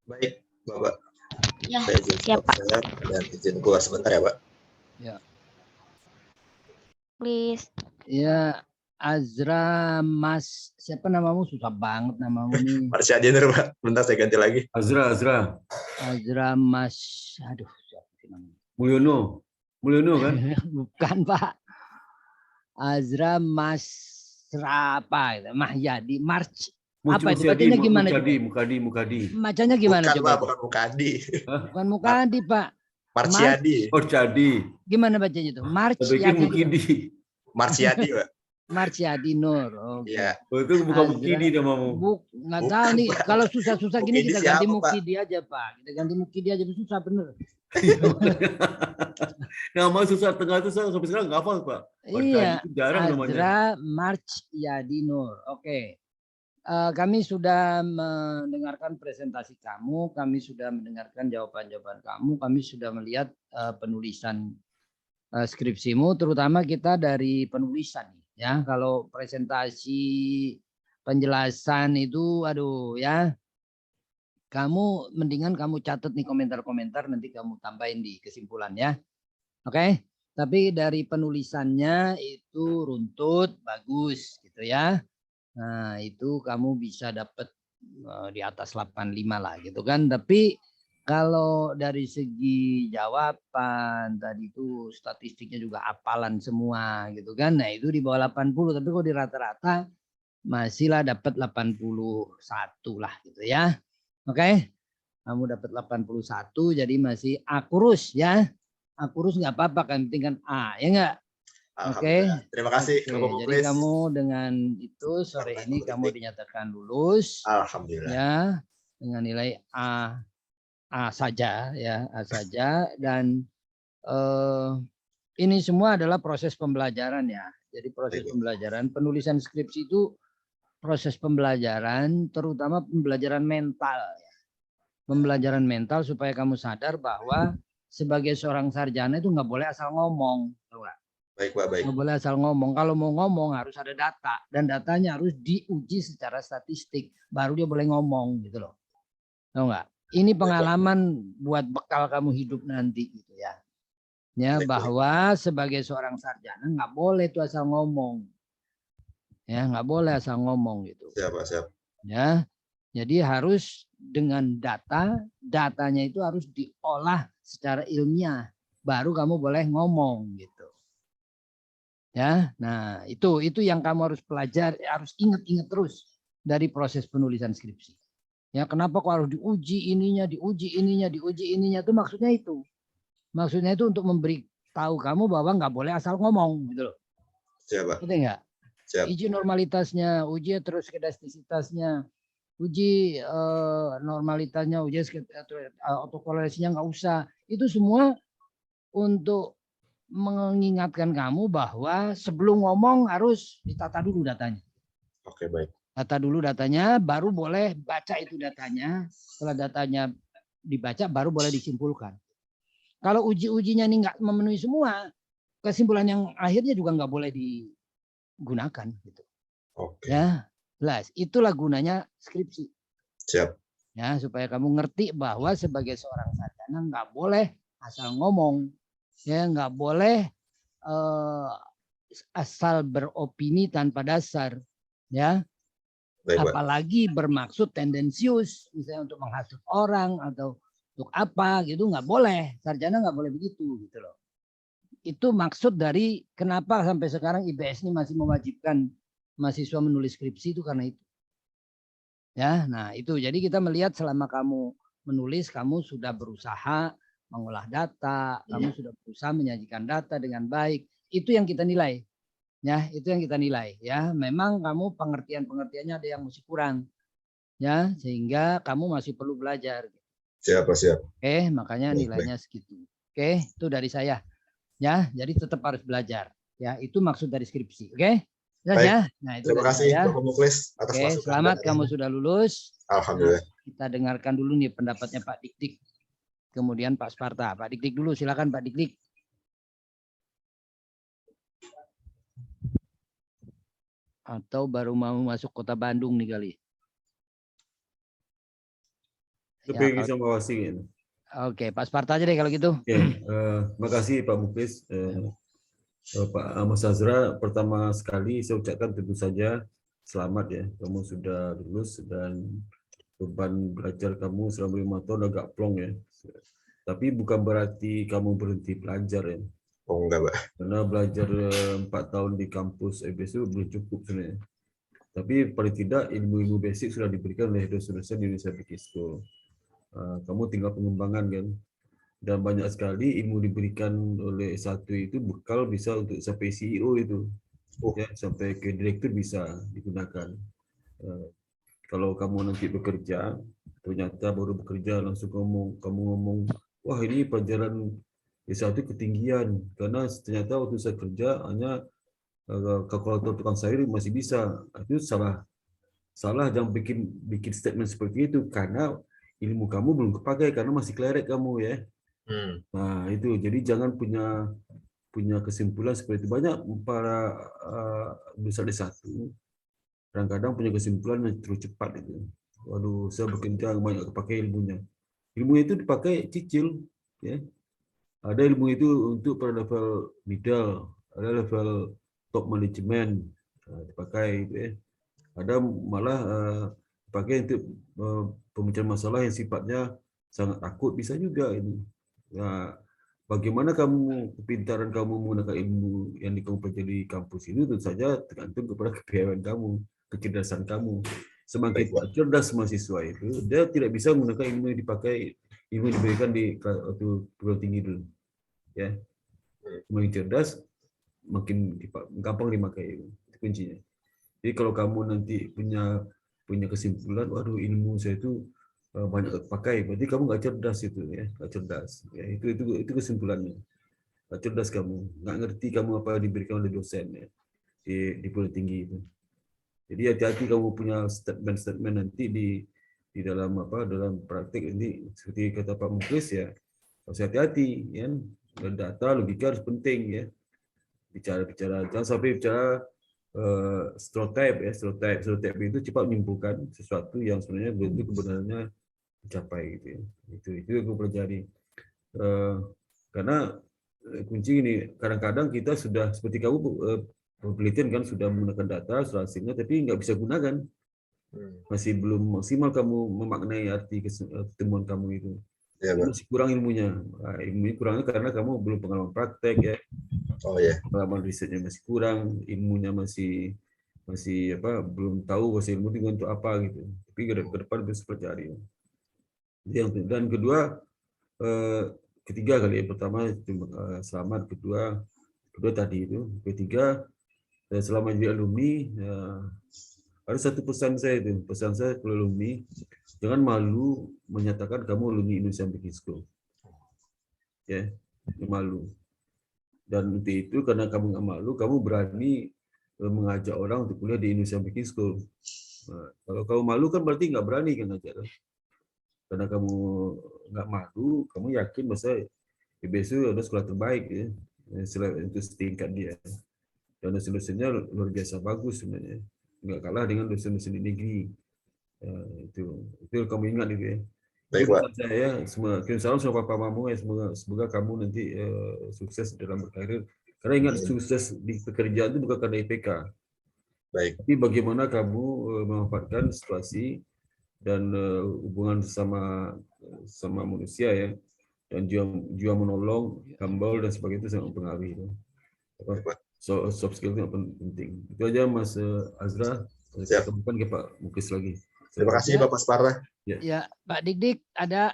Baik, Bapak. Ya, Saya izin siap Pak. saya dan izin keluar sebentar ya, Pak. Ya. Please. Ya, Azra Mas, siapa namamu? Susah banget namamu nih. Marsya Dinur, Pak. Bentar saya ganti lagi. Azra. Azra Mas, aduh, siapa sih namanya? Mulyono kan? Bukan Pak. Azra Masrapa, Mahyadi, March. Apa itu? Bacanya gimana? Mukadi. Bacanya gimana Bukan, coba? Pak, bukan Mukadi. Bukan Mukadi Pak. Marsyadi. Oh, Cadi. Gimana bacanya itu? Saya pikir Mukidi. Marsyadi, Pak. Marsyadi Nur. Oke. Iya. Oh, itu bukan Azra. Mukidi namamu. Nggak tahu nih. Pak. Kalau susah-susah gini Mukidi kita ganti siapa, Pak? Mukidi aja Pak. Kita ganti Mukidi aja, susah bener. Nama susah tengah itu saya sampai sekarang nggak hafal Pak. Iya. Itu jarang namanya. Azra Marsyadi Nur. Oke. Kami sudah mendengarkan presentasi kamu, kami sudah mendengarkan jawaban-jawaban kamu, kami sudah melihat penulisan skripsimu, terutama kita dari penulisan. Ya, kalau presentasi penjelasan itu, aduh ya, kamu mendingan kamu catat nih komentar-komentar, nanti kamu tambahin di kesimpulan ya. Oke, tapi dari penulisannya itu runtut, bagus gitu ya. Nah, itu kamu bisa dapat di atas 85 lah gitu kan. Tapi kalau dari segi jawaban tadi itu statistiknya juga hafalan semua gitu kan. Nah, itu di bawah 80, tapi kalau di rata-rata masihlah dapat 81 lah gitu ya. Oke. Kamu dapat 81 jadi masih A kurus ya. A kurus nggak apa-apa kan, penting kan A ya enggak? Oke. Terima kasih, Oke, Bapak jadi Muklis. kamu dengan itu sore ini kamu dinyatakan lulus Alhamdulillah. ya dengan nilai A saja ya, A saja, dan ini semua adalah proses pembelajaran ya. Jadi proses pembelajaran, penulisan skripsi itu proses pembelajaran, terutama pembelajaran mental ya. Pembelajaran mental supaya kamu sadar bahwa sebagai seorang sarjana itu nggak boleh asal ngomong, tahu nggak? Baik, Pak, baik. Nggak boleh asal ngomong. Kalau mau ngomong harus ada data, dan datanya harus diuji secara statistik, baru dia boleh ngomong gitu loh. Tahu nggak? Ini pengalaman buat bekal kamu hidup nanti gitu ya. Ya, bahwa sebagai seorang sarjana nggak boleh tuh asal ngomong. Ya, nggak boleh asal ngomong gitu. Siap, Pak, siap. Ya. Jadi harus dengan data, datanya itu harus diolah secara ilmiah, baru kamu boleh ngomong gitu. Ya, nah itu yang kamu harus pelajari, harus ingat-ingat terus dari proses penulisan skripsi. Ya, kenapa kok harus diuji ininya, diuji ininya, itu maksudnya itu. Maksudnya itu untuk memberi tahu kamu bahwa nggak boleh asal ngomong gitu loh. Siap, Pak. Betul nggak? Siap. Uji normalitasnya, uji heteroskedastisitasnya, uji normalitasnya, uji autokorelasinya nggak usah. Itu semua untuk mengingatkan kamu bahwa sebelum ngomong harus ditata dulu datanya. Oke, baik. Data dulu datanya, baru boleh baca itu datanya. Setelah datanya dibaca, baru boleh disimpulkan. Kalau uji-ujinya ini nggak memenuhi semua, kesimpulan yang akhirnya juga nggak boleh digunakan. Gitu. Oke. Ya, jelas. Itulah gunanya skripsi. Siap. Ya, supaya kamu ngerti bahwa sebagai seorang sarjana nggak boleh asal ngomong. Ya, nggak boleh asal beropini tanpa dasar. Ya. Baik, Pak. Apalagi bermaksud tendensius, misalnya untuk menghasut orang atau untuk apa gitu, nggak boleh. Sarjana nggak boleh begitu gitu loh. Itu maksud dari kenapa sampai sekarang IBS ini masih mewajibkan mahasiswa menulis skripsi, itu karena itu. Ya, nah itu. Jadi kita melihat selama kamu menulis, kamu sudah berusaha mengolah data, kamu sudah berusaha menyajikan data dengan baik. Itu yang kita nilai. Ya, itu yang kita nilai ya. Memang kamu pengertiannya ada yang masih kurang. Ya, sehingga kamu masih perlu belajar. Siap, Pak, siap. Oke, makanya nilainya segitu. Oke, itu dari saya. Ya, jadi tetap harus belajar. Ya, itu maksud dari skripsi. Oke? Ya, ya. Nah, itu terima kasih Bapak Muklis atas masukan. Selamat kamu sudah lulus. Alhamdulillah. Kita dengarkan dulu nih pendapatnya Pak Dik-Dik. Kemudian Pak Sparta. Pak Dik-Dik dulu, silakan Pak Dik-Dik. Atau baru mau masuk kota Bandung nih kali. Lebih bisa mengawasi gitu. Oke, Pak Sparta aja deh kalau gitu. Oke, makasih Pak Muklis. Pak Mas Azra, pertama sekali saya ucapkan tentu saja selamat ya, kamu sudah lulus dan beban belajar kamu selama 5 tahun agak plong ya. Tapi bukan berarti kamu berhenti belajar ya. Oh enggak, Pak. Karena belajar 4 tahun di kampus EBSU belum cukup sebenarnya. Tapi paling tidak ilmu-ilmu basic sudah diberikan oleh dosen-dosen di Indonesia Business School. Kamu tinggal pengembangan kan. Dan banyak sekali ilmu diberikan oleh S1 itu bekal bisa untuk sampai CEO itu. Ya, sampai ke direktur bisa digunakan. Kalau kamu nanti bekerja, ternyata baru bekerja langsung kamu ngomong, wah ini pelajaran S1 ketinggian. Karena ternyata waktu saya kerja hanya kalkulator tukang sayur masih bisa. Itu salah. Jangan bikin statement seperti itu karena ilmu kamu belum kepakai karena masih klerek kamu ya. Nah itu jadi jangan punya kesimpulan seperti itu. Banyak para lulusan S1 kadang-kadang punya kesimpulan yang terlalu cepat itu. Waduh, saya bekerja banyak kepakai ilmunya. Ilmu itu dipakai cicil ya. Ada ilmu itu untuk pada level middle, ada level top management dipakai itu ya. Ada malah dipakai untuk pemecahan masalah yang sifatnya sangat akut bisa juga ini. Nah, bagaimana kepintaran kamu menggunakan ilmu yang kamu pelajari di kampus ini tentu saja tergantung kepada kepiawaian kamu, kecerdasan kamu. Semakin cerdas mahasiswa itu, dia tidak bisa menggunakan ilmu yang diberikan di waktu perguruan tinggi dulu. Ya, semakin cerdas, makin gampang dipakai itu kuncinya. Jadi kalau kamu nanti punya kesimpulan, waduh ilmu saya itu banyak pakai, berarti kamu nggak cerdas itu ya, nggak cerdas. Ya, itu kesimpulannya. Nggak cerdas kamu, nggak ngerti kamu apa yang diberikan oleh dosen ya di perguruan tinggi itu. Jadi hati-hati kamu punya statement nanti di dalam dalam praktik ini seperti kata Pak Muklis ya, harus hati-hati ya. Data logika harus penting ya. Bicara jangan sampai bicara stereotype ya, stereotype itu cepat menyimpulkan sesuatu yang sebenarnya belum tentu kebenarannya dicapai gitu ya. Itu yang gue pelajari. Karena kunci ini kadang-kadang kita sudah seperti kamu penelitian kan sudah menggunakan data hasilnya tapi nggak bisa gunakan, masih belum maksimal kamu memaknai arti temuan kamu itu. Ya, masih kurang ilmunya. Nah, ilmunya kurangnya karena kamu belum pengalaman praktek ya. Oh ya. Pengalaman risetnya masih kurang, ilmunya masih belum tahu hasil ilmu itu untuk apa gitu. Tapi ke depan bisa pelajari. Dan kedua, ketiga kali ya, pertama selamat, kedua tadi itu, ketiga selama jadi alumni ada satu pesan saya ke alumni, jangan malu menyatakan kamu alumni Indonesia Business School. Ya, malu. Dan untuk itu karena kamu nggak malu, kamu berani mengajak orang untuk kuliah di Indonesia Business School. Nah, kalau kamu malu kan berarti nggak berani kan ngajak. Karena kamu nggak malu, kamu yakin masa IBSU ada sekolah terbaik ya, untuk setingkat dia. Dan dosen-dosennya luar biasa bagus sebenarnya, nggak kalah dengan dosen-dosen di negeri. Itu kamu ingat itu ya. Baik, Pak. Saya salam sama Papa Mamu ya, semoga kamu nanti sukses dalam berkarir. Karena ingat sukses di pekerjaan itu bukan karena IPK. Baik. Tapi bagaimana kamu memanfaatkan situasi dan hubungan sama manusia ya, dan jiwa menolong, humble dan sebagainya itu sangat mempengaruhi. Soft skill itu penting. Itu aja Mas Azra. Saya temukan ke Pak Muklis lagi. Terima kasih Bapak Sparta. Ya, Pak Dik-Dik ada.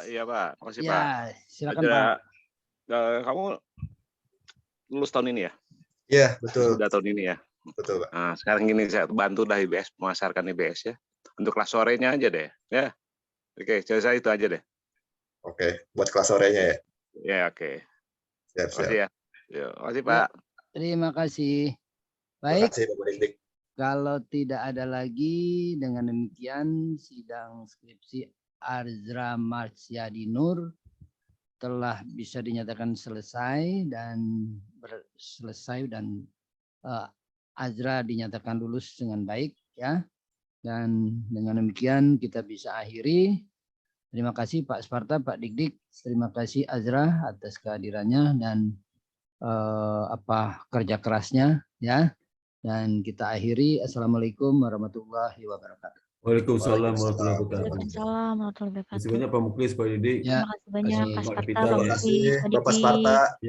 Iya Pak, makasih ya, Pak. Silakan Pak. Kamu lulus tahun ini ya? Iya betul. Sudah tahun ini ya. Betul Pak. Nah, sekarang gini saya bantu dah IBS memasarkan IBS ya. Untuk kelas sorenya aja deh, ya. Oke, saya itu aja deh. Oke, buat kelas sorenya ya. Ya oke. Siap. Makasih ya. Makasih Pak. Terima kasih. Baik. Terima kasih Bapak Dik-Dik. Kalau tidak ada lagi, dengan demikian sidang skripsi Azra Marsyadi Nur telah bisa dinyatakan selesai dan Azra dinyatakan lulus dengan baik ya. Dan dengan demikian kita bisa akhiri. Terima kasih Pak Sparta, Pak Dik-Dik. Terima kasih Azra atas kehadirannya dan kerja kerasnya ya. Dan kita akhiri. Assalamualaikum warahmatullahi wabarakatuh. Waalaikumsalam warahmatullahi wabarakatuh. Waalaikumsalam warahmatullahi Terima kasih wabarakatuh. banyak Pak Muklis, Pak Didik. Ya, Terima kasih banyak Pak kasih. Sparta, Terima Pak kasih Lutfi, Pak Bapak Dik. Sparta.